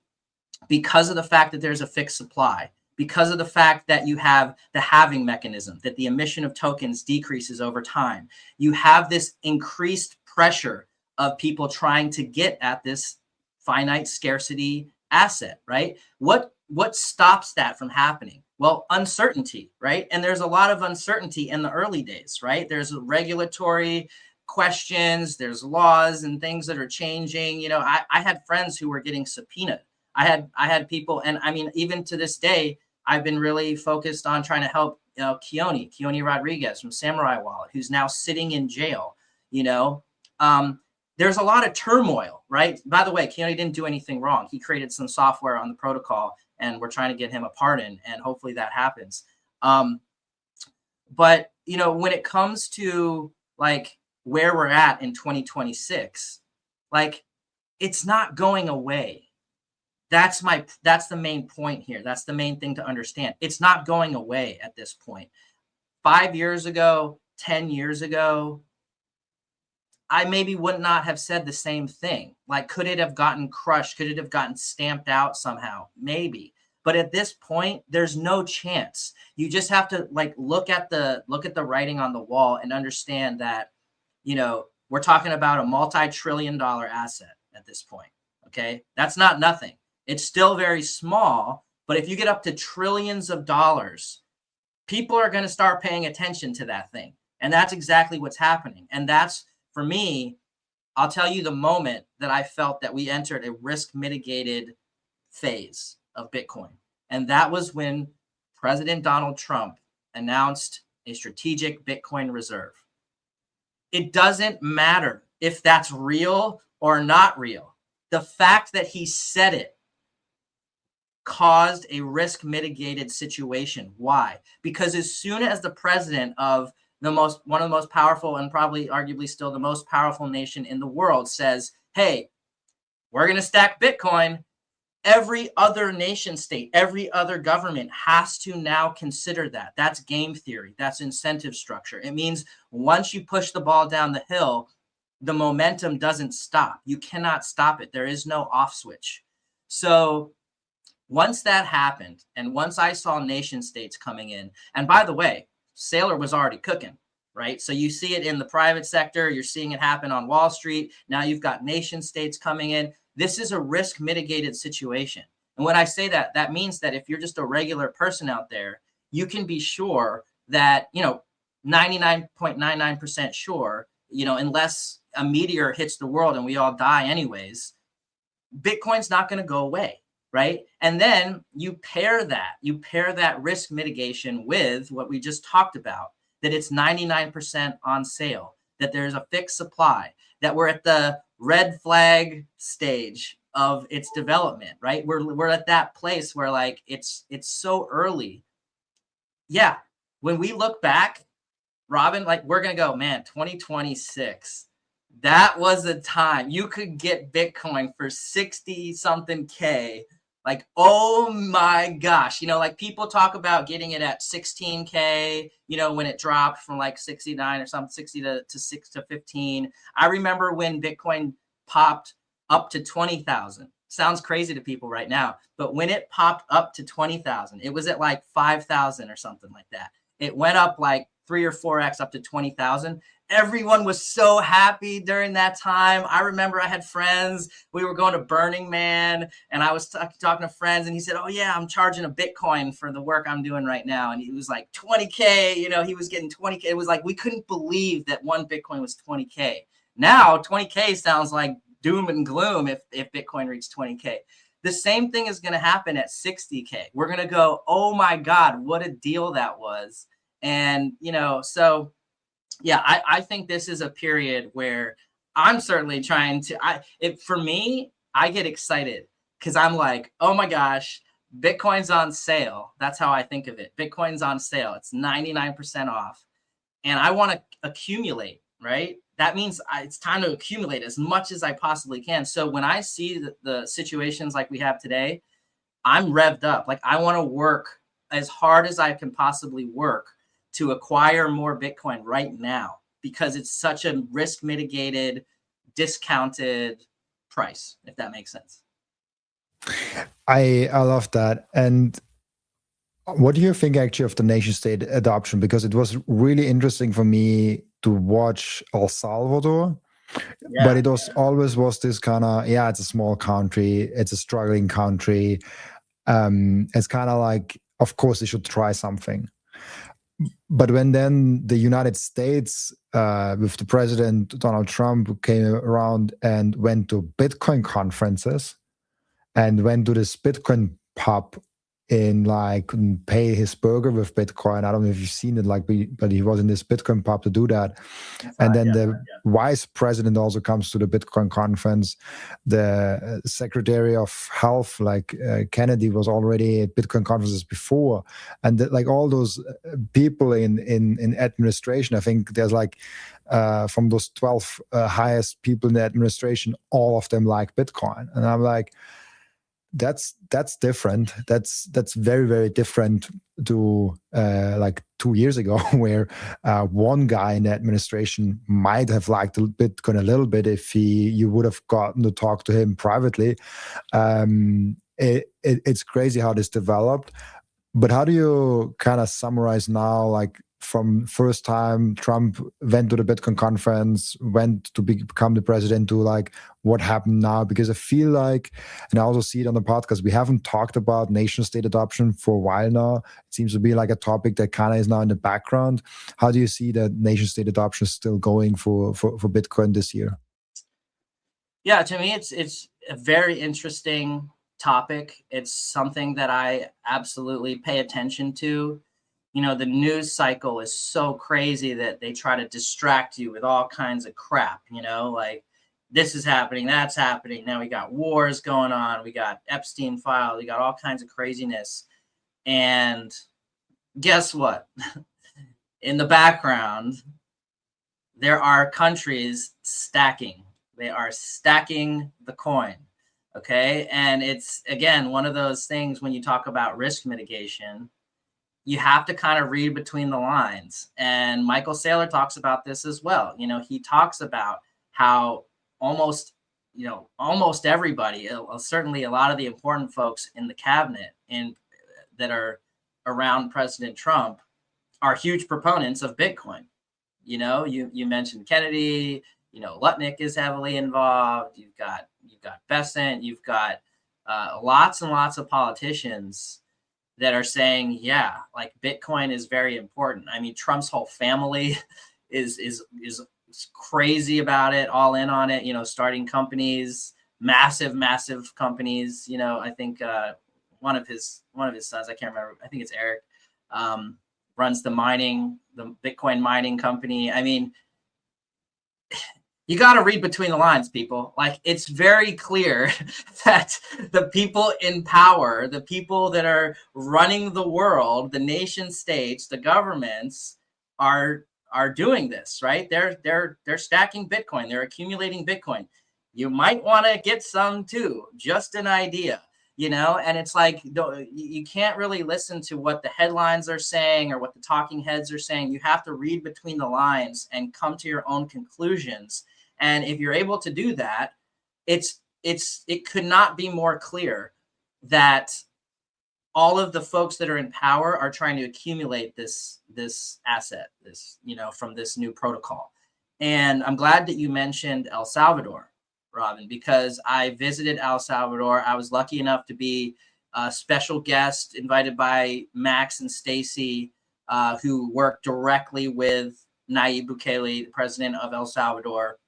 because of the fact that there's a fixed supply, because of the fact that you have the halving mechanism, that the emission of tokens decreases over time, you have this increased pressure of people trying to get at this finite scarcity asset, right? What stops that from happening? Well, uncertainty, right? And there's a lot of uncertainty in the early days, right? There's a regulatory questions, there's laws and things that are changing. You know, I had friends who were getting subpoenaed. I had people, and I mean, even to this day, I've been really focused on trying to help, you know, Keone Rodriguez from Samurai Wallet, who's now sitting in jail. You know, there's a lot of turmoil, right? By the way, Keone didn't do anything wrong. He created some software on the protocol, and we're trying to get him a pardon, and hopefully that happens. But, you know, when it comes to like where we're at in 2026, like it's not going away. That's the main point here. That's the main thing to understand. It's not going away at this point. 5 years ago, 10 years ago, I maybe would not have said the same thing. Like, could it have gotten crushed? Could it have gotten stamped out somehow? Maybe. But at this point, there's no chance. You just have to like look at the writing on the wall and understand that, you know, we're talking about a multi-trillion-dollar asset at this point. Okay, that's not nothing. It's still very small, but if you get up to trillions of dollars, people are going to start paying attention to that thing, and that's exactly what's happening. And that's, for me, I'll tell you the moment that I felt that we entered a risk mitigated phase of Bitcoin. And that was when President Donald Trump announced a strategic Bitcoin reserve. It doesn't matter if that's real or not real. The fact that he said it caused a risk mitigated situation. Why? Because as soon as the president of one of the most powerful and probably arguably still the most powerful nation in the world says, hey, we're going to stack Bitcoin, every other nation state, every other government has to now consider that. That's game theory. That's incentive structure. It means once you push the ball down the hill, the momentum doesn't stop. You cannot stop it. There is no off switch. So once that happened, and once I saw nation states coming in, and by the way, Saylor was already cooking, right? So you see it in the private sector. You're seeing it happen on Wall Street. Now you've got nation states coming in. This is a risk mitigated situation. And when I say that, that means that if you're just a regular person out there, you can be sure that, you know, 99.99% sure, you know, unless a meteor hits the world and we all die anyways, Bitcoin's not going to go away, right? And then you pair that risk mitigation with what we just talked about, that it's 99% on sale, that there's a fixed supply, that we're at the red flag stage of its development, right? We're at that place where like it's so early. Yeah, when we look back, Robin, like we're gonna go, man, 2026. That was a time you could get Bitcoin for 60 something K. Like, oh my gosh, you know, like people talk about getting it at 16K, you know, when it dropped from like 69 or something, 60 to 6 to 15. I remember when Bitcoin popped up to 20,000. Sounds crazy to people right now, but when it popped up to 20,000, it was at like 5,000 or something like that. It went up like 3 or 4x up to 20,000. Everyone was so happy during that time. I remember I had friends. We were going to Burning Man, and I was talking to friends, and he said, oh, yeah, I'm charging a Bitcoin for the work I'm doing right now. And he was like 20K. You know, he was getting 20K. It was like we couldn't believe that one Bitcoin was 20K. Now, 20K sounds like doom and gloom if Bitcoin reached 20K. The same thing is going to happen at 60K. We're going to go, oh, my God, what a deal that was. And, you know, so yeah, I think this is a period where I'm certainly trying to, for me, I get excited because I'm like, oh my gosh, Bitcoin's on sale. That's how I think of it. Bitcoin's on sale. It's 99% off. And I want to accumulate, right? That means it's time to accumulate as much as I possibly can. So when I see the situations like we have today, I'm revved up. Like I want to work as hard as I can possibly work to acquire more Bitcoin right now because it's such a risk mitigated, discounted price, if that makes sense.
I love that. And what do you think actually of the nation state adoption? Because it was really interesting for me to watch El Salvador, but it was always was this kind of, it's a small country, it's a struggling country. It's kind of like, of course, they should try something. But when then the United States, with the president Donald Trump, came around and went to Bitcoin conferences and went to this Bitcoin pub in like pay his burger with Bitcoin. I don't know if you've seen it, like, but he was in this Bitcoin pub to do that. And then the vice president also comes to the Bitcoin conference. The Secretary of Health, like Kennedy, was already at Bitcoin conferences before. And like all those people in administration, I think there's like from those 12 highest people in the administration, all of them like Bitcoin. And I'm like, that's different. That's very, very different to like 2 years ago, where one guy in the administration might have liked Bitcoin a little bit if you would have gotten to talk to him privately. It's crazy how this developed. But how do you kind of summarize now, like from first time Trump went to the Bitcoin conference, went to become the president, to like what happened now? Because I feel like, and I also see it on the podcast, we haven't talked about nation state adoption for a while now. It seems to be like a topic that kind of is now in the background. How do you see that nation state adoption still going for Bitcoin this year?
Yeah, to me, it's a very interesting topic. It's something that I absolutely pay attention to. You know, the news cycle is so crazy that they try to distract you with all kinds of crap, you know, like this is happening, that's happening. Now we got wars going on. We got Epstein file. We got all kinds of craziness. And guess what? In the background, there are countries stacking. They are stacking the coin. Okay. And it's, again, one of those things when you talk about risk mitigation, you have to kind of read between the lines. And Michael Saylor talks about this as well. You know, he talks about how almost everybody, certainly a lot of the important folks in the cabinet and that are around President Trump are huge proponents of Bitcoin. You know, you mentioned Kennedy, you know, Lutnick is heavily involved. You've got Bessent, you've got lots and lots of politicians that are saying, yeah, like Bitcoin is very important. I mean, Trump's whole family is crazy about it, all in on it, you know, starting companies, massive companies. You know, I think one of his sons, I can't remember, I think it's Eric, runs the Bitcoin mining company. I mean, you got to read between the lines, people. Like, it's very clear that the people in power, the people that are running the world, the nation states, the governments are doing this, right? They're stacking Bitcoin. They're accumulating Bitcoin. You might want to get some too, just an idea, you know? And it's like, you can't really listen to what the headlines are saying or what the talking heads are saying. You have to read between the lines and come to your own conclusions. And if you're able to do that, it could not be more clear that all of the folks that are in power are trying to accumulate this asset, you know, from this new protocol. And I'm glad that you mentioned El Salvador, Robin, because I visited El Salvador. I was lucky enough to be a special guest invited by Max and Stacy, who work directly with Nayib Bukele, the president of El Salvador.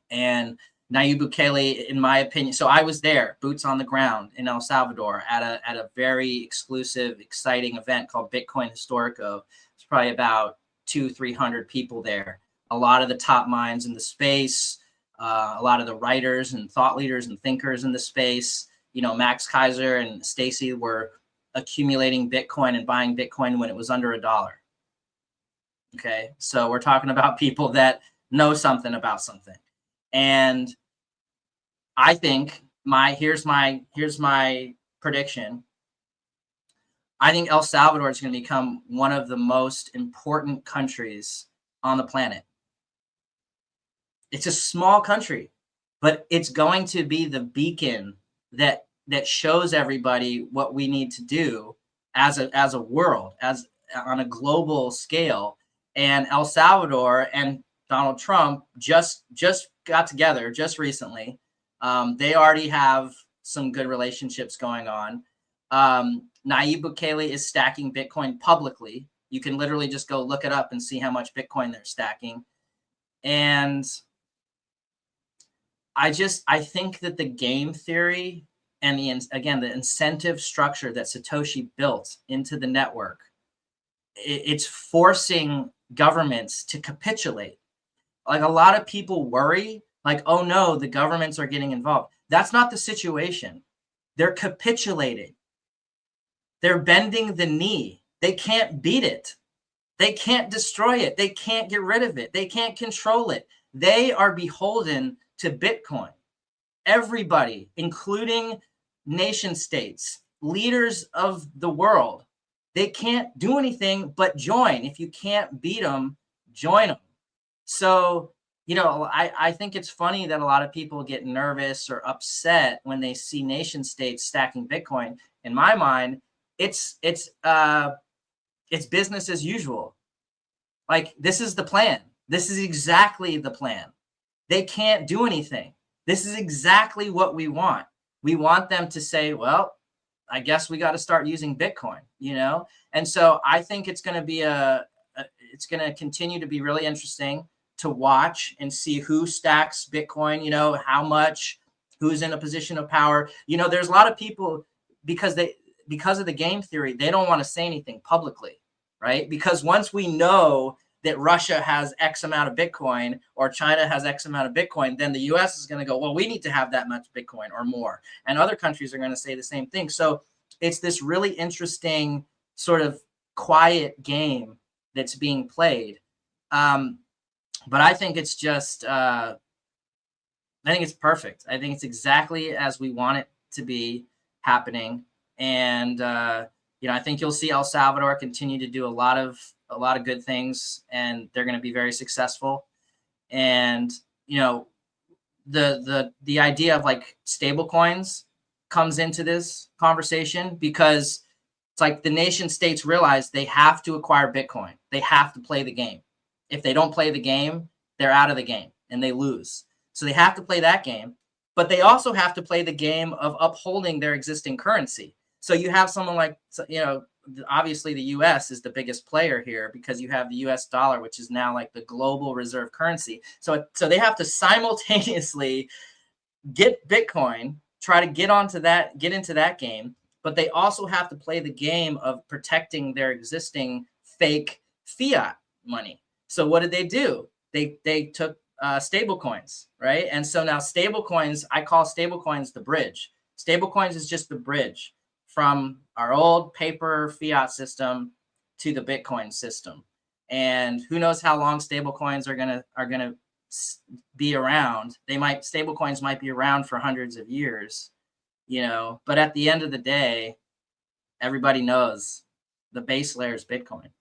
And Nayib Bukele, in my opinion, so I was there, boots on the ground in El Salvador at a very exclusive, exciting event called Bitcoin Historico. It's probably about 200-300 people there. A lot of the top minds in the space, a lot of the writers and thought leaders and thinkers in the space. You know, Max Kaiser and Stacy were accumulating Bitcoin and buying Bitcoin when it was under $1. Okay, so we're talking about people that know something about something. And I think here's my prediction. I think El Salvador is going to become one of the most important countries on the planet. It's a small country, but it's going to be the beacon that shows everybody what we need to do as a world, as on a global scale. And El Salvador and Donald Trump just got together just recently. They already have some good relationships going on. Nayib Bukele is stacking Bitcoin publicly. You can literally just go look it up and see how much Bitcoin they're stacking. And I think that the game theory and the incentive structure that Satoshi built into the network, it's forcing governments to capitulate. Like, a lot of people worry, like, oh no, the governments are getting involved. That's not the situation. They're capitulating. They're bending the knee. They can't beat it. They can't destroy it. They can't get rid of it. They can't control it. They are beholden to Bitcoin. Everybody, including nation states, leaders of the world, they can't do anything but join. If you can't beat them, join them. So, I think it's funny that a lot of people get nervous or upset when they see nation states stacking Bitcoin. In my mind, it's business as usual. Like, this is the plan. This is exactly the plan. They can't do anything. This is exactly what we want. We want them to say, well, I guess we got to start using Bitcoin, And so I think it's going to be it's going to continue to be really interesting to watch and see who stacks Bitcoin, how much, who's in a position of power. There's a lot of people, because of the game theory, they don't want to say anything publicly, right? Because once we know that Russia has X amount of Bitcoin or China has X amount of Bitcoin, then the US is going to go, well, we need to have that much Bitcoin or more. And other countries are going to say the same thing. So it's this really interesting sort of quiet game that's being played. But I think it's just, I think it's perfect. I think it's exactly as we want it to be happening. And, I think you'll see El Salvador continue to do a lot of good things, and they're going to be very successful. And, the idea of like stable coins comes into this conversation, because it's like the nation states realize they have to acquire Bitcoin. They have to play the game. If they don't play the game, they're out of the game and they lose. So they have to play that game, but they also have to play the game of upholding their existing currency. So you have someone like, obviously the US is the biggest player here, because you have the US dollar, which is now like the global reserve currency. So they have to simultaneously get Bitcoin, try to get into that game, but they also have to play the game of protecting their existing fake fiat money. So what did they do? They took stable coins, right? And so now stable coins, I call stable coins the bridge. Stable coins is just the bridge from our old paper fiat system to the Bitcoin system. And who knows how long stable coins are gonna be around. Stable coins might be around for hundreds of years, but at the end of the day, everybody knows the base layer is Bitcoin.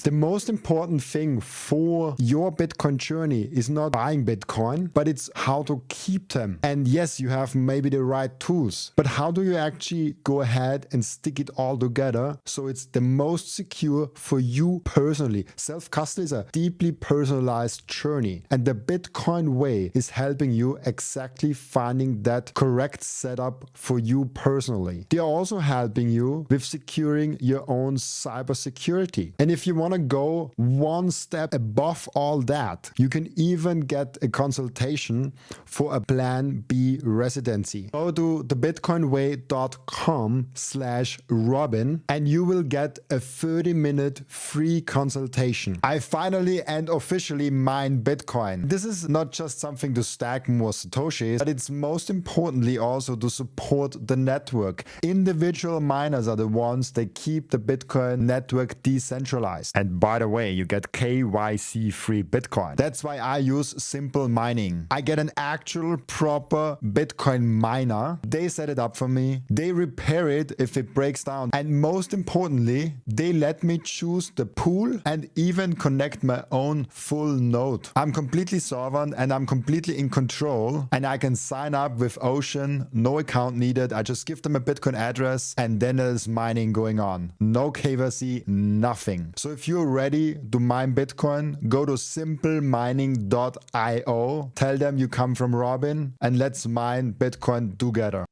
The most important thing for your Bitcoin journey is not buying Bitcoin, but it's how to keep them. And yes, you have maybe the right tools, but how do you actually go ahead and stick it all together so it's the most secure for you personally? Self-custody is a deeply personalized journey, and the Bitcoin way is helping you exactly finding that correct setup for you personally. They are also helping you with securing your own cybersecurity. And if you want to go one step above all that, you can even get a consultation for a Plan B residency. Go to thebitcoinway.com/Robin and you will get a 30-minute free consultation. I finally and officially mine Bitcoin. This is not just something to stack more Satoshis, but it's most importantly also to support the network. Individual miners are the ones that keep the Bitcoin network decentralized. And by the way, you get KYC free Bitcoin. That's why I use Simple Mining. I get an actual proper Bitcoin miner. They set it up for me. They repair it if it breaks down. And most importantly, they let me choose the pool and even connect my own full node. I'm completely sovereign and I'm completely in control, and I can sign up with Ocean, no account needed. I just give them a Bitcoin address and then there's mining going on. No KYC, nothing. So if you're ready to mine Bitcoin, go to simplemining.io, tell them you come from Robin, and let's mine Bitcoin together.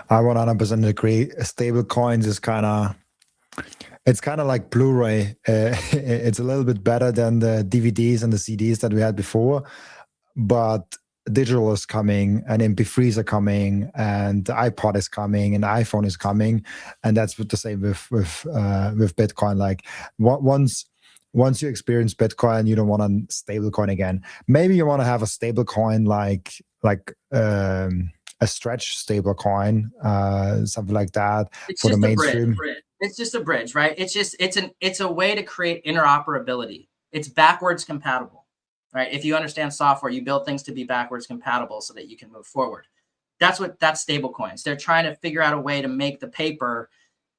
I 100% agree. Stable coins is kind of It's kind of like Blu-ray. It's a little bit better than the DVDs and the CDs that we had before, but digital is coming, and MP3s are coming, and the iPod is coming, and the iPhone is coming, and that's the same with Bitcoin. Like once you experience Bitcoin, you don't want a stable coin again. Maybe you want to have a stable coin like a stretch stable coin, something like that
It's
for the
just a bridge.
mainstream.
It's just a bridge, right? It's a way to create interoperability. It's backwards compatible, right? If you understand software, you build things to be backwards compatible so that you can move forward. That's stable coins. They're trying to figure out a way to make the paper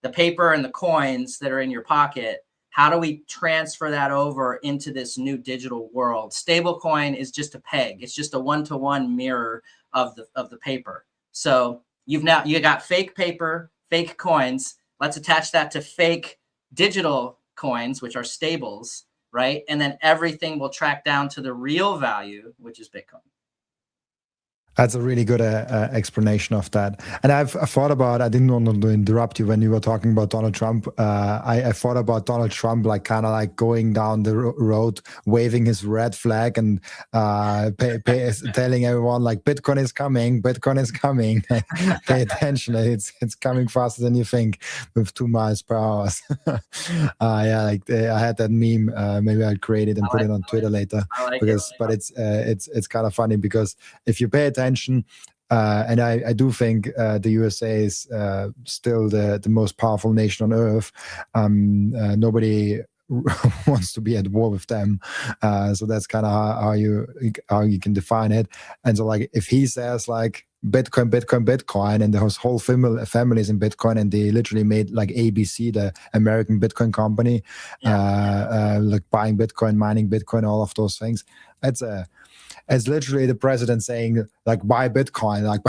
and the coins that are in your pocket. How do we transfer that over into this new digital world? Stablecoin is just a peg. It's just a one-to-one mirror of the paper. So you got fake paper, fake coins. Let's attach that to fake digital coins, which are stables, right? And then everything will track down to the real value, which is Bitcoin.
That's a really good explanation of that. And I thought about, I didn't want to interrupt you when you were talking about Donald Trump. I thought about Donald Trump, like kind of like going down the road, waving his red flag and telling everyone like, Bitcoin is coming, Bitcoin is coming. Pay attention. It's coming faster than you think with 2 miles per hour. Yeah, like I had that meme. Maybe I'll create it and put it on Twitter later. But it's kind of funny because if you pay attention, and I do think the USA is still the most powerful nation on earth. Nobody wants to be at war with them, so that's kind of how you can define it. And so, like, if he says like Bitcoin, Bitcoin, Bitcoin, and his whole family is in Bitcoin, and they literally made like ABC, the American Bitcoin company, like buying Bitcoin, mining Bitcoin, all of those things. It's literally the president saying, like, buy Bitcoin, like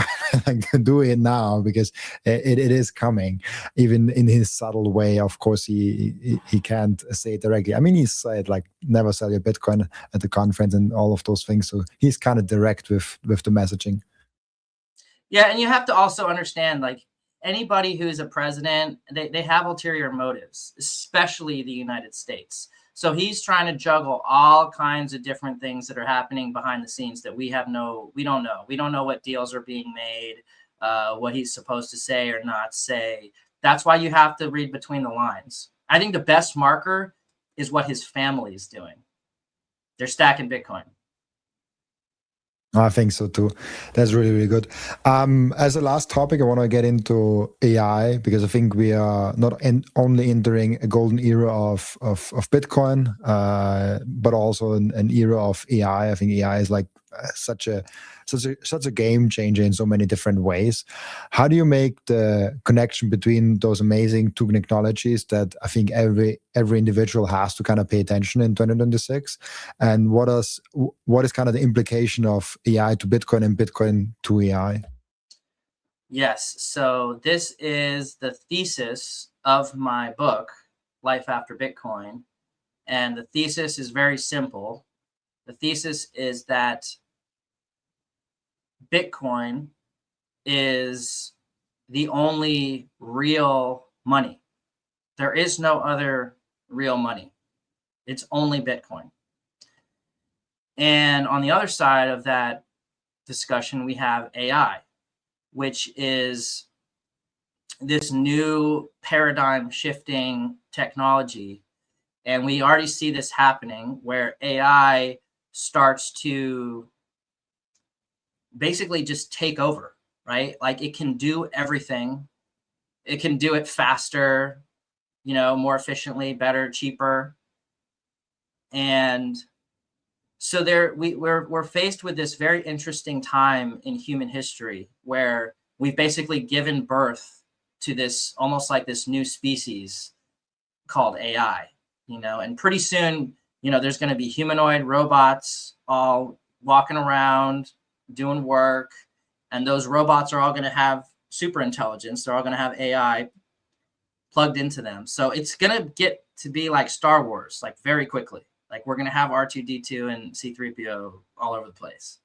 do it now, because it is coming. Even in his subtle way, of course, he can't say it directly. I mean, he said, like, never sell your Bitcoin at the conference and all of those things. So he's kind of direct with the messaging.
Yeah, and you have to also understand, like, anybody who's a president, they have ulterior motives, especially the United States. So he's trying to juggle all kinds of different things that are happening behind the scenes that we don't know. We don't know what deals are being made, what he's supposed to say or not say. That's why you have to read between the lines. I think the best marker is what his family is doing. They're stacking Bitcoin.
I think so too. That's really, really good. As a last topic, I want to get into AI, because I think we are not only entering a golden era of Bitcoin, but also an era of AI. I think AI is like such a game changer in so many different ways. How do you make the connection between those amazing two technologies that I think every individual has to kind of pay attention in 2026? And what is kind of the implication of AI to Bitcoin and Bitcoin to AI?
Yes. So this is the thesis of my book, Life After Bitcoin. And the thesis is very simple. The thesis is that Bitcoin is the only real money. There is no other real money. It's only Bitcoin. And on the other side of that discussion, we have AI, which is this new paradigm shifting technology. And we already see this happening, where AI starts to basically just take over, right? Like, it can do everything. It can do it faster, more efficiently, better, cheaper. And so we're faced with this very interesting time in human history, where we've basically given birth to this, almost like this new species called AI, and pretty soon, there's going to be humanoid robots all walking around doing work, and those robots are all going to have super intelligence. They're all going to have AI plugged into them. So it's going to get to be like Star Wars, like very quickly. Like, we're going to have R2-D2 and C3PO all over the place.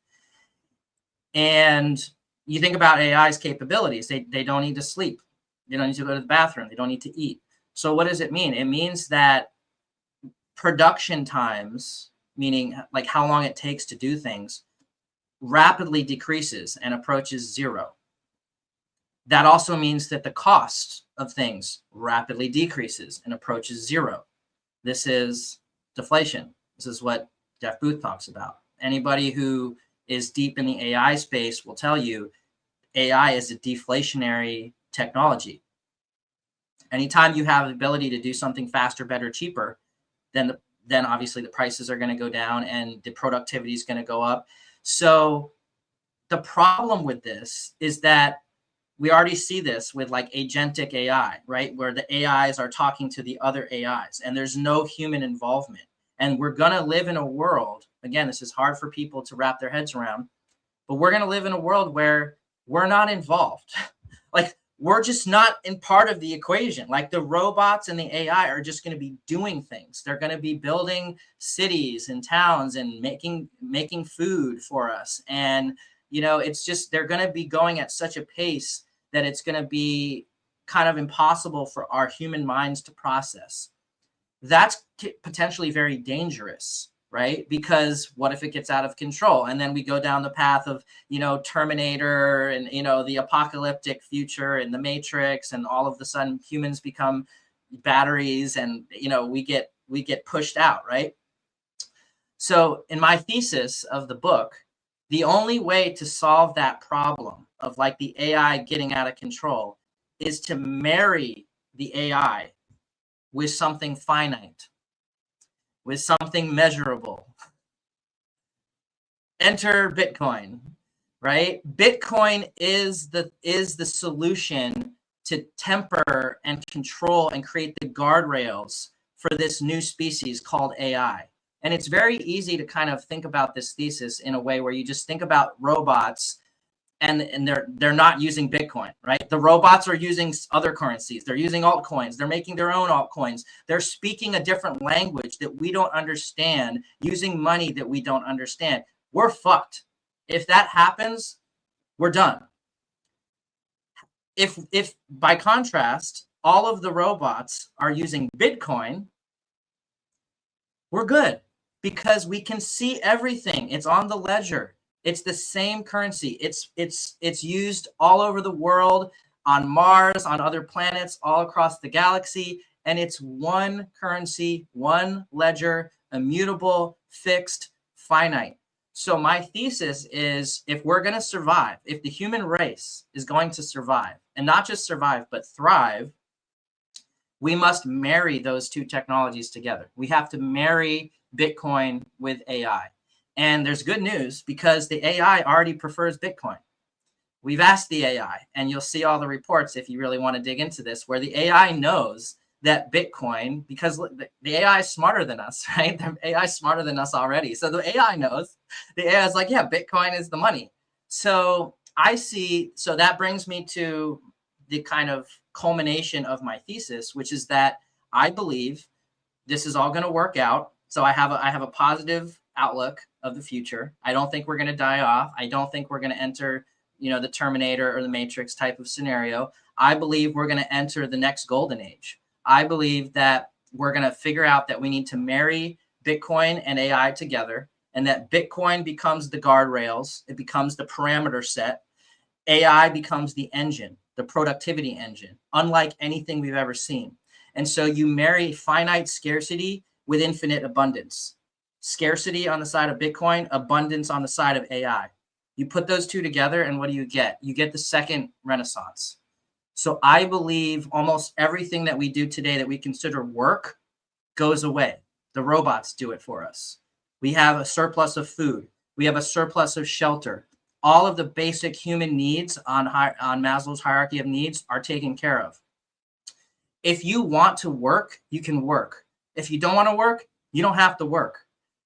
And you think about AI's capabilities. They don't need to sleep. They don't need to go to the bathroom. They don't need to eat. So what does it mean? It means that production times, meaning like how long it takes to do things, rapidly decreases and approaches zero. That also means that the cost of things rapidly decreases and approaches zero. This is deflation. This is what Jeff Booth talks about. Anybody who is deep in the AI space will tell you AI is a deflationary technology. Anytime you have the ability to do something faster, better, cheaper, then obviously the prices are going to go down and the productivity is going to go up. So the problem with this is that we already see this with like agentic AI, right? Where the AIs are talking to the other AIs and there's no human involvement. And we're going to live in a world, again, this is hard for people to wrap their heads around, but we're going to live in a world where we're not involved. Like, we're just not in part of the equation. Like, the robots and the AI are just going to be doing things. They're going to be building cities and towns and making food for us. And, you know, it's just, they're going to be going at such a pace that it's going to be kind of impossible for our human minds to process. That's potentially very dangerous, right? Because what if it gets out of control? And then we go down the path of, you know, Terminator and, you know, the apocalyptic future and the Matrix, and all of a sudden humans become batteries and, you know, we get pushed out, right? So in my thesis of the book, the only way to solve that problem of like the AI getting out of control is to marry the AI with something finite, with something measurable. Enter Bitcoin, right? Bitcoin is the solution to temper and control and create the guardrails for this new species called AI. And it's very easy to kind of think about this thesis in a way where you just think about robots and they're not using Bitcoin, right? The robots are using other currencies. They're using altcoins. They're making their own altcoins. They're speaking a different language that we don't understand, using money that we don't understand. We're fucked. If that happens, we're done. If by contrast, all of the robots are using Bitcoin, we're good because we can see everything. It's on the ledger. It's the same currency. It's used all over the world, on Mars, on other planets, all across the galaxy. And it's one currency, one ledger, immutable, fixed, finite. So my thesis is, if we're going to survive, if the human race is going to survive, and not just survive, but thrive, we must marry those two technologies together. We have to marry Bitcoin with AI. And there's good news, because the AI already prefers Bitcoin. We've asked the AI, and you'll see all the reports if you really want to dig into this, where the AI knows that Bitcoin, because the AI is smarter than us, right? The AI is smarter than us already. So the AI knows. The AI is like, yeah, Bitcoin is the money. So so that brings me to the kind of culmination of my thesis, which is that I believe this is all going to work out. So I have a positive outlook of the future. I don't think we're going to die off. I don't think we're going to enter, you know, the Terminator or the Matrix type of scenario. I believe we're going to enter the next golden age. I believe that we're going to figure out that we need to marry Bitcoin and AI together, and that Bitcoin becomes the guardrails. It becomes the parameter set. AI becomes the engine, the productivity engine, unlike anything we've ever seen. And so you marry finite scarcity with infinite abundance. Scarcity on the side of Bitcoin, abundance on the side of AI. You put those two together, and what do you get? You get the second Renaissance. So I believe almost everything that we do today that we consider work goes away. The robots do it for us. We have a surplus of food. We have a surplus of shelter. All of the basic human needs on Maslow's hierarchy of needs are taken care of. If you want to work, you can work. If you don't want to work, you don't have to work.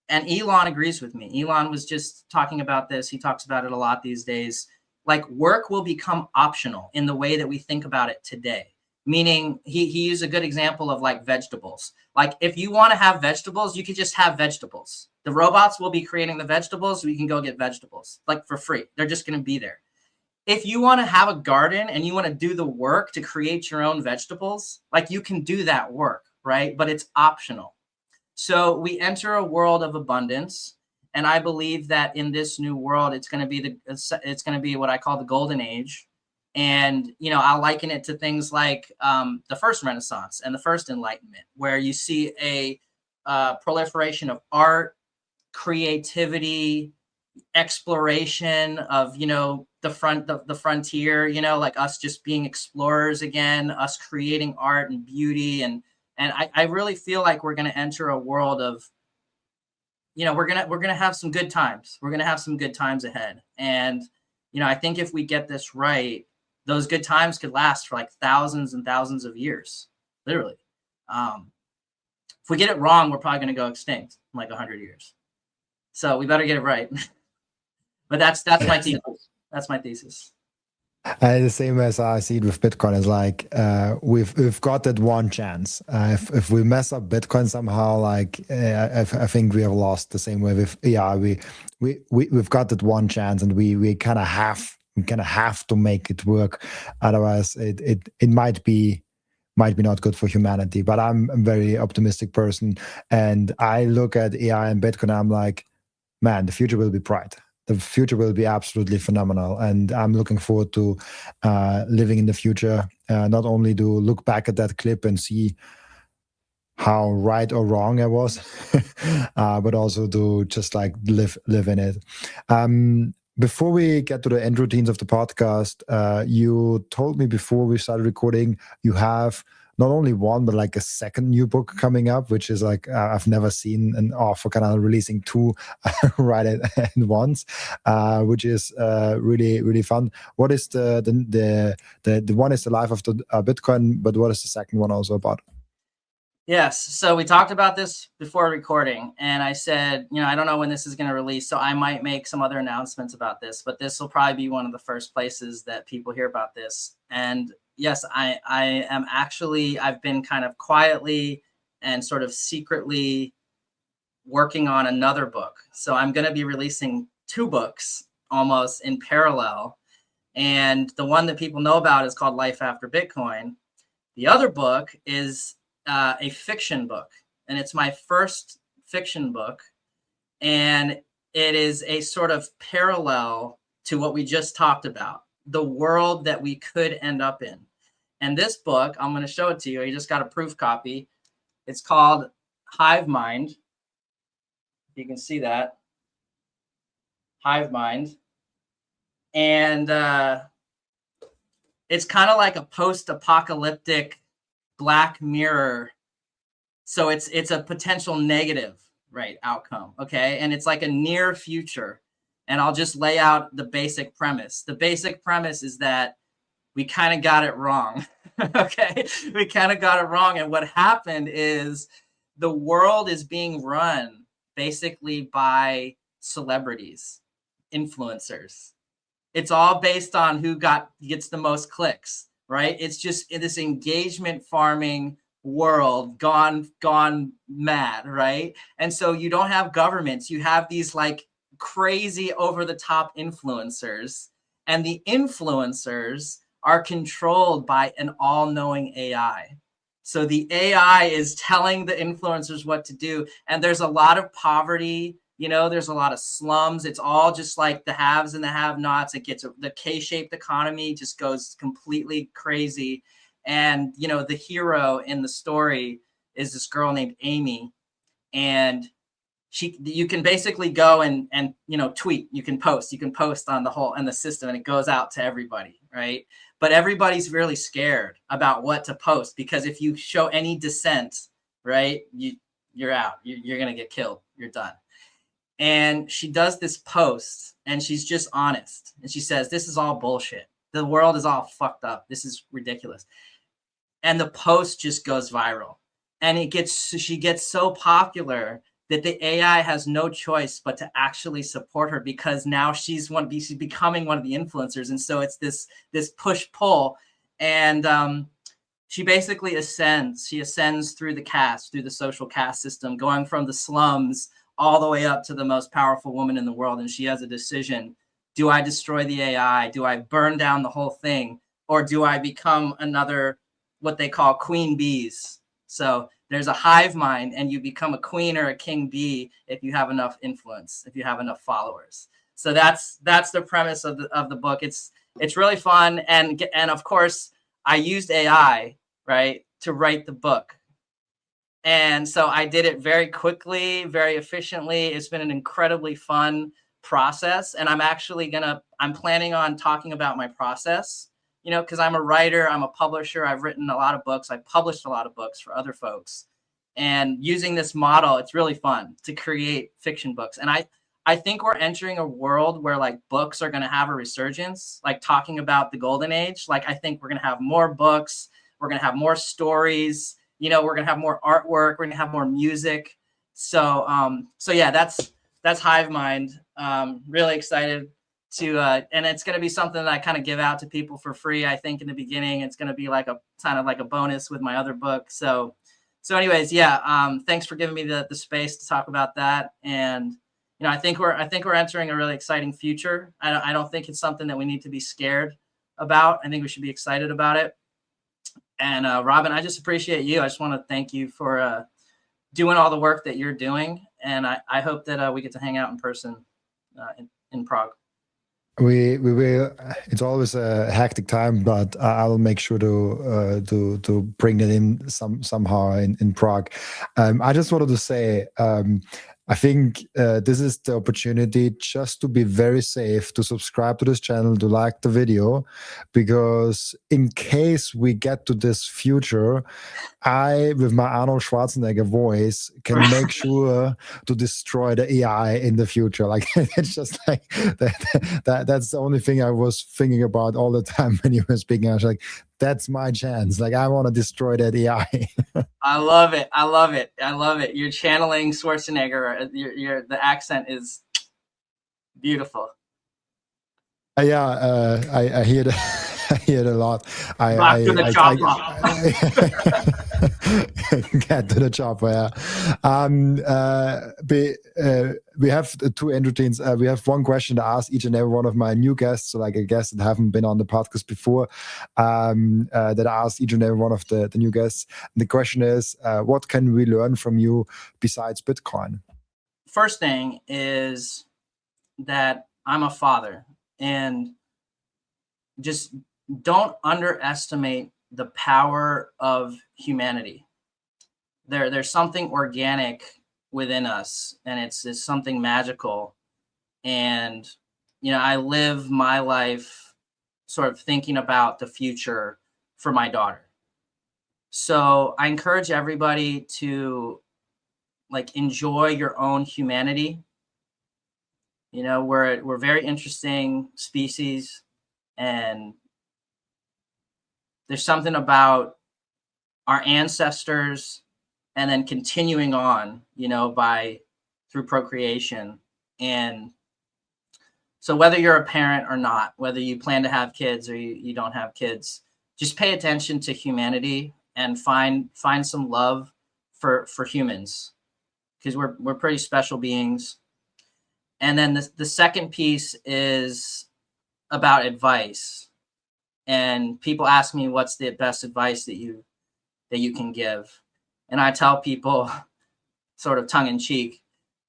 And Elon agrees with me. Elon was just talking about this. He talks about it a lot these days. Like, work will become optional in the way that we think about it today. Meaning, he used a good example of like vegetables. Like, if you want to have vegetables, you could just have vegetables. The robots will be creating the vegetables, so we can go get vegetables like for free. They're just going to be there. if you want to have a garden and you want to do the work to create your own vegetables, like you can do that work, right? But it's optional. So we enter a world of abundance. And I believe that in this new world, it's going to be what I call the golden age. And, you know, I'll liken it to things like the first Renaissance and the first Enlightenment, where you see a proliferation of art, creativity, exploration of, you know, the frontier, you know, like us just being explorers again, us creating art and beauty. And I really feel like we're going to enter a world of, you know, we're gonna have some good times. We're gonna have some good times ahead. And, you know, I think if we get this right, those good times could last for like thousands and thousands of years, literally. If we get it wrong, we're probably gonna go extinct in like 100 years. So we better get it right. But that's my thesis. That's my thesis.
The same as I see it with Bitcoin is like we've got that one chance. If we mess up Bitcoin somehow, like I think we have lost. The same way with we've got that one chance, and we kind of have to make it work. Otherwise, it might be not good for humanity. But I'm a very optimistic person, and I look at AI and Bitcoin. I'm like, man, the future will be bright. The future will be absolutely phenomenal, and I'm looking forward to living in the future. Not only to look back at that clip and see how right or wrong I was, but also to just like live in it. Before we get to the end routines of the podcast, you told me before we started recording you have not only one, but like a second new book coming up, which is like I've never seen an author kind of releasing two right at once, which is really fun. What is the one is the life of the Bitcoin, but what is the second one also about?
Yes. So we talked about this before recording, and I said, you know, I don't know when this is going to release, so I might make some other announcements about this, but this will probably be one of the first places that people hear about this. And yes, I am actually, I've been kind of quietly and sort of secretly working on another book. So I'm going to be releasing two books almost in parallel. And the one that people know about is called Life After Bitcoin. The other book is a fiction book, and it's my first fiction book. And it is a sort of parallel to what we just talked about, the world that we could end up in. And this book, I'm going to show it to you. You just got a proof copy. It's called Hive Mind. You can see that. Hive Mind. And it's kind of like a post-apocalyptic Black Mirror. So it's a potential negative, right, outcome. Okay. And it's like a near future. And I'll just lay out the basic premise. The basic premise is that we kind of got it wrong. Okay. We kind of got it wrong. And what happened is the world is being run basically by celebrities, influencers. It's all based on who gets the most clicks, right? It's just in this engagement farming world gone mad, right? And so you don't have governments. You have these like crazy over the top influencers, and the influencers are controlled by an all-knowing AI. So the AI is telling the influencers what to do. And there's a lot of poverty, you know, there's a lot of slums. It's all just like the haves and the have-nots. It gets the K-shaped economy just goes completely crazy. And, you know, the hero in the story is this girl named Amy. And you can basically go and you know, tweet, you can post on the system, and it goes out to everybody, right? But everybody's really scared about what to post, because if you show any dissent, right, you're out, you're going to get killed, you're done. And she does this post, and she's just honest. And she says, this is all bullshit. The world is all fucked up. This is ridiculous. And the post just goes viral. And she gets so popular that the AI has no choice but to actually support her, because now she's becoming one of the influencers. And so it's this push-pull. And she basically ascends. She ascends through the social caste system, going from the slums all the way up to the most powerful woman in the world. And she has a decision Do I destroy the AI? Do I burn down the whole thing? Or do I become another, what they call queen bees? So there's a hive mind, and you become a queen or a king bee if you have enough influence, if you have enough followers. So that's the premise of the book. It's really fun, and of course I used AI, right, to write the book. And so I did it very quickly, very efficiently. It's been an incredibly fun process. And I'm planning on talking about my process, you know, because I'm a writer, I'm a publisher, I've written a lot of books, I've published a lot of books for other folks. And using this model, it's really fun to create fiction books. And I think we're entering a world where like books are going to have a resurgence, like talking about the golden age. Like I think we're going to have more books, we're going to have more stories, you know, we're going to have more artwork, we're going to have more music. So yeah, that's Hive Mind. Really excited to, and it's going to be something that I kind of give out to people for free. I think in the beginning, it's going to be like a kind of like a bonus with my other book. So anyways, yeah, thanks for giving me the space to talk about that. And, you know, I think we're entering a really exciting future. I don't think it's something that we need to be scared about. I think we should be excited about it. And Robin, I just appreciate you. I just want to thank you for doing all the work that you're doing. And I hope that we get to hang out in person in Prague.
We will. It's always a hectic time, but I'll make sure to bring it in somehow in Prague. I just wanted to say, I think this is the opportunity just to be very safe, to subscribe to this channel, to like the video, because in case we get to this future, I, with my Arnold Schwarzenegger voice, can make sure to destroy the AI in the future. Like it's just like that's the only thing I was thinking about all the time when you were speaking. I was like, that's my chance. Like I want to destroy that AI.
I love it. I love it. I love it. You're channeling Schwarzenegger. The accent is beautiful.
Yeah, I hear it. I hear it a lot.
Back to the chopper.
Get to the chopper. Yeah. We have two routines. We have one question to ask each and every one of my new guests, so like a guest that haven't been on the podcast before, that I asked each and every one of the new guests. And the question is, what can we learn from you besides Bitcoin?
First thing is that I'm a father, and just don't underestimate the power of humanity. There's something organic within us, and it's something magical. And, you know, I live my life sort of thinking about the future for my daughter. So I encourage everybody to like enjoy your own humanity. You know, we're very interesting species, and there's something about our ancestors and then continuing on, you know, through procreation. And so whether you're a parent or not, whether you plan to have kids or you don't have kids, just pay attention to humanity and find some love for humans, because we're pretty special beings. And then the second piece is about advice. And people ask me, what's the best advice that you can give? And I tell people, sort of tongue in cheek,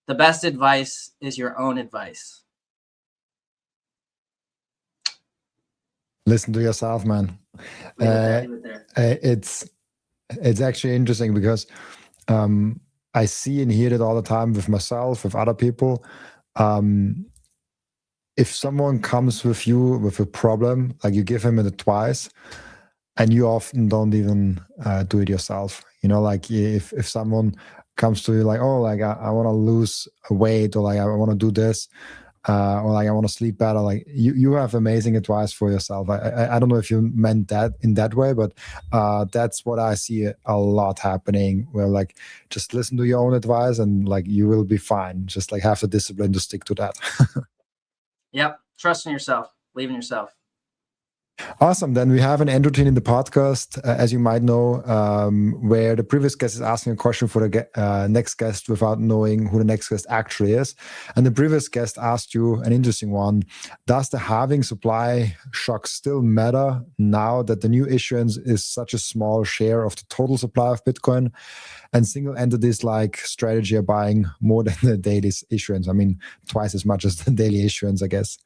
the best advice is your own advice.
Listen to yourself, man. It's actually interesting because I see and hear it all the time with myself, with other people. If someone comes with you with a problem, like you give him it twice, and you often don't even do it yourself. You know, like if someone comes to you like, oh, like I want to lose weight, or like I want to do this, or like I want to sleep better, like you have amazing advice for yourself. I don't know if you meant that in that way, but that's what I see a lot happening, where like just listen to your own advice and like you will be fine. Just like have the discipline to stick to that.
Yep. Trust in yourself. Believe in yourself.
Awesome. Then we have an end routine in the podcast, as you might know, where the previous guest is asking a question for the next guest without knowing who the next guest actually is. And the previous guest asked you an interesting one. Does the halving supply shock still matter now that the new issuance is such a small share of the total supply of Bitcoin? And single entities like Strategy are buying more than the daily issuance. I mean, twice as much as the daily issuance, I guess.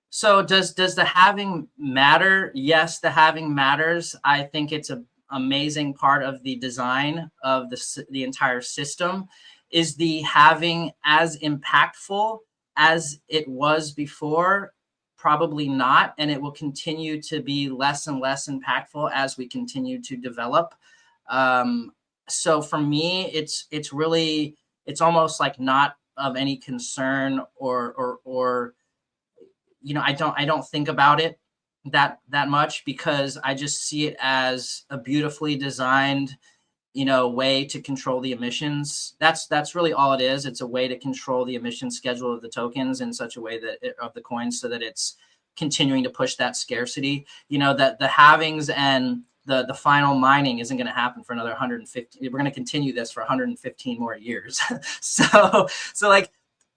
So does the halving matter? Yes, the halving matters. I think it's an amazing part of the design of the entire system. Is the halving as impactful as it was before? Probably not, and it will continue to be less and less impactful as we continue to develop. So for me, it's almost like not of any concern or I don't think about it that much, because I just see it as a beautifully designed, way to control the emissions. That's really all it is. It's a way to control the emission schedule of the tokens in such a way that of the coins, so that it's continuing to push that scarcity. That the halvings and the final mining isn't going to happen for another 150. We're going to continue this for 115 more years. so like,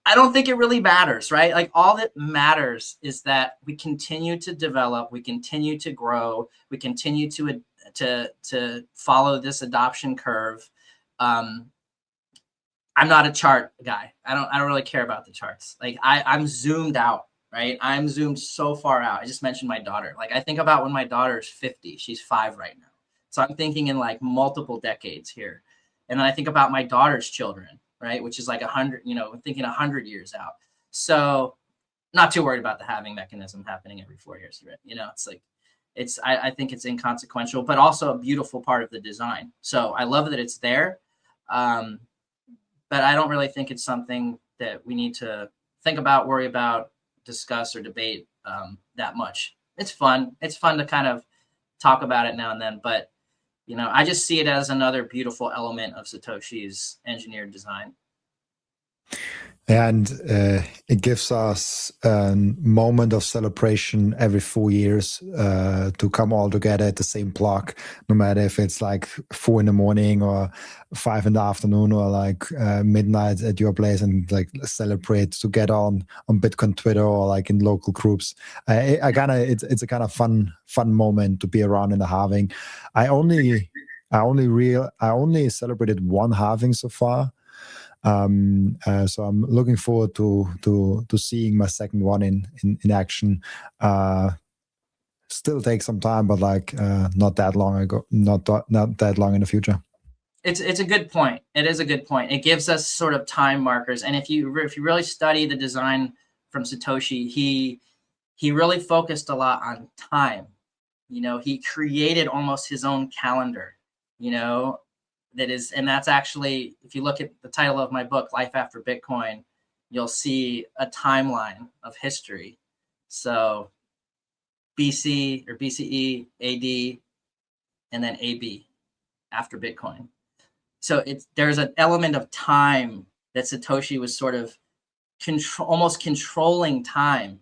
I don't think it really matters, right? Like, all that matters is that we continue to develop, we continue to grow, we continue to follow this adoption curve. I'm not a chart guy. I don't really care about the charts. Like, I'm zoomed out, right? I'm zoomed so far out. I just mentioned my daughter. Like, I think about when my daughter's 50, she's 5 right now. So I'm thinking in like multiple decades here. And then I think about my daughter's children, right? Which is like 100, thinking 100 years out. So not too worried about the halving mechanism happening every 4 years, right? It's like, I think it's inconsequential, but also a beautiful part of the design. So I love that it's there. But I don't really think it's something that we need to think about, worry about, discuss, or debate that much. It's fun. It's fun to kind of talk about it now and then, but I just see it as another beautiful element of Satoshi's engineered design.
And it gives us a moment of celebration every 4 years to come all together at the same block, no matter if it's like 4 in or 5 in the afternoon or like midnight at your place, and like celebrate together on Bitcoin Twitter or like in local groups. It's a kind of fun moment to be around in the halving. I only celebrated one halving so far. So I'm looking forward to seeing my second one in action. Still takes some time, but like not that long in the future.
It's a good point. It is a good point. It gives us sort of time markers, and if you really study the design from Satoshi, he really focused a lot on time. He created almost his own calendar. That's actually, if you look at the title of my book, Life After Bitcoin, you'll see a timeline of history. So BC or BCE, AD, and then AB after Bitcoin. So there's an element of time that Satoshi was sort of almost controlling time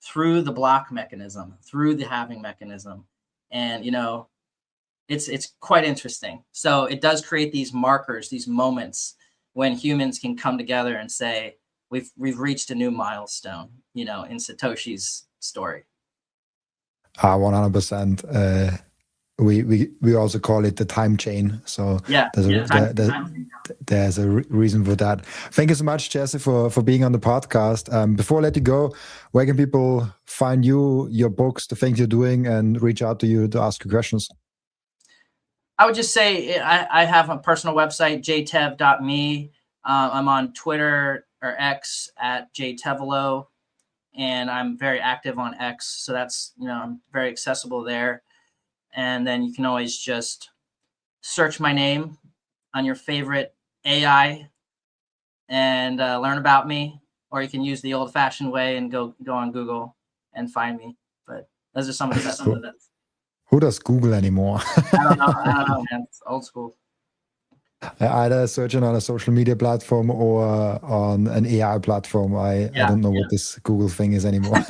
through the block mechanism, through the halving mechanism. And, it's quite interesting. So it does create these markers, these moments when humans can come together and say, we've reached a new milestone, in Satoshi's story.
100%. We also call it the time chain. So
yeah,
there's a reason for that. Thank you so much, Jesse, for being on the podcast. Before I let you go, where can people find you, your books, the things you're doing, and reach out to you to ask you questions?
I would just say I have a personal website, jtev.me. I'm on Twitter or X at jtevelow, and I'm very active on X. So that's, I'm very accessible there. And then you can always just search my name on your favorite AI and learn about me, or you can use the old-fashioned way and go on Google and find me. But those are some of the best ones.
Who does Google anymore?
I don't know, man. It's old school.
Either searching on a social media platform or on an AI platform. I don't know what this Google thing is anymore.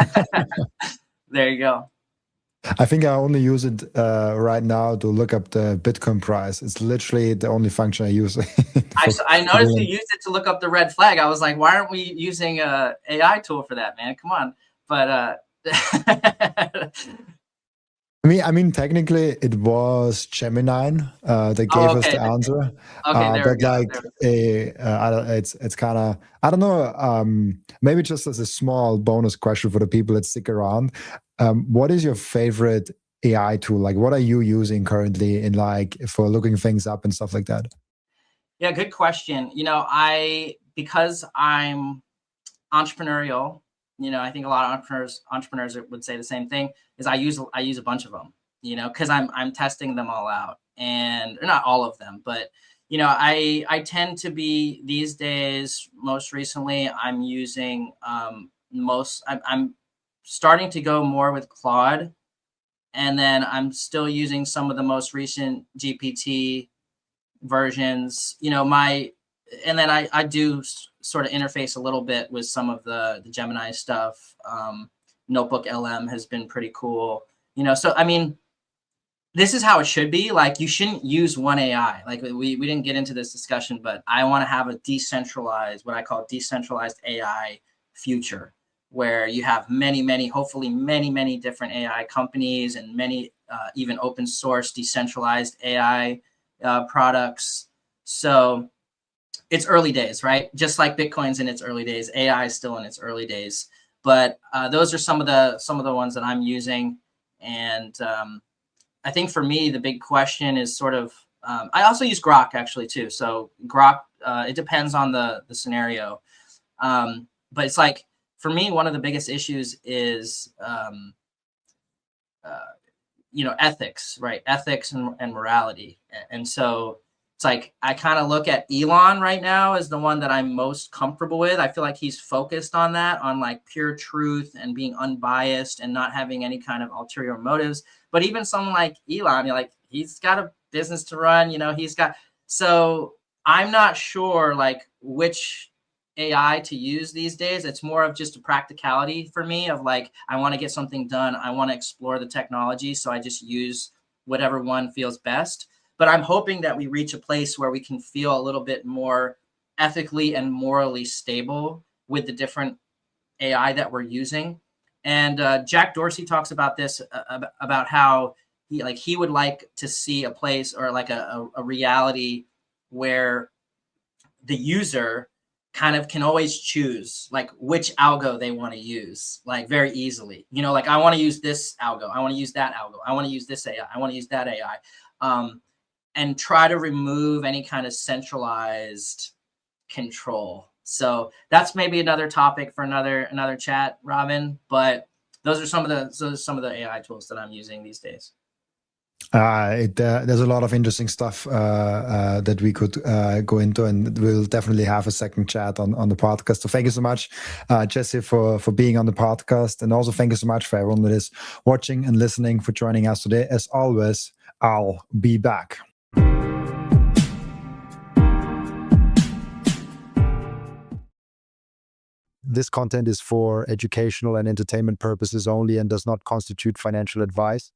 There you go.
I think I only use it right now to look up the Bitcoin price. It's literally the only function I use.
I noticed you used it to look up the red flag. I was like, why aren't we using a AI tool for that, man? Come on. But
I mean, technically, it was Gemini that gave
oh,
us
okay,
the answer.
okay, there we
But
go.
like, I don't, it's kind of, I don't know. Maybe just as a small bonus question for the people that stick around, what is your favorite AI tool? Like, what are you using currently in like for looking things up and stuff like that?
Yeah, good question. Because I'm entrepreneurial, I think a lot of entrepreneurs would say the same thing, is I use a bunch of them, because I'm testing them all out, and or not all of them, but I tend to be these days, most recently I'm using I'm starting to go more with Claude, and then I'm still using some of the most recent GPT versions, and then I do sort of interface a little bit with some of the Gemini stuff. Notebook LM has been pretty cool, so I mean, this is how it should be. Like, you shouldn't use one AI. Like, we didn't get into this discussion, but I want to have a decentralized, what I call decentralized AI future, where you have hopefully many different AI companies, and many even open source decentralized AI products. So it's early days, right? Just like Bitcoin's in its early days, AI is still in its early days. But those are some of the ones that I'm using. And I think for me, the big question is sort of, I also use Grok actually too. So Grok, it depends on the scenario. But it's like, for me, one of the biggest issues is, ethics, right? Ethics and morality. And so it's like, I kind of look at Elon right now as the one that I'm most comfortable with. I feel like he's focused on that, on like pure truth and being unbiased and not having any kind of ulterior motives. But even someone like Elon, he's got a business to run, so I'm not sure like which AI to use these days. It's more of just a practicality for me, of like, I want to get something done. I want to explore the technology. So I just use whatever one feels best. But I'm hoping that we reach a place where we can feel a little bit more ethically and morally stable with the different AI that we're using. And Jack Dorsey talks about this, about how he would like to see a place, or like a reality, where the user kind of can always choose like which algo they want to use, like very easily. Like, I want to use this algo, I want to use that algo, I want to use this AI, I want to use that AI, and try to remove any kind of centralized control. So that's maybe another topic for another chat, Robin. But those are some of the AI tools that I'm using these days.
There's a lot of interesting stuff that we could go into, and we'll definitely have a second chat on the podcast. So thank you so much, Jesse, for being on the podcast, and also thank you so much for everyone that is watching and listening, for joining us today. As always, I'll be back. This content is for educational and entertainment purposes only and does not constitute financial advice.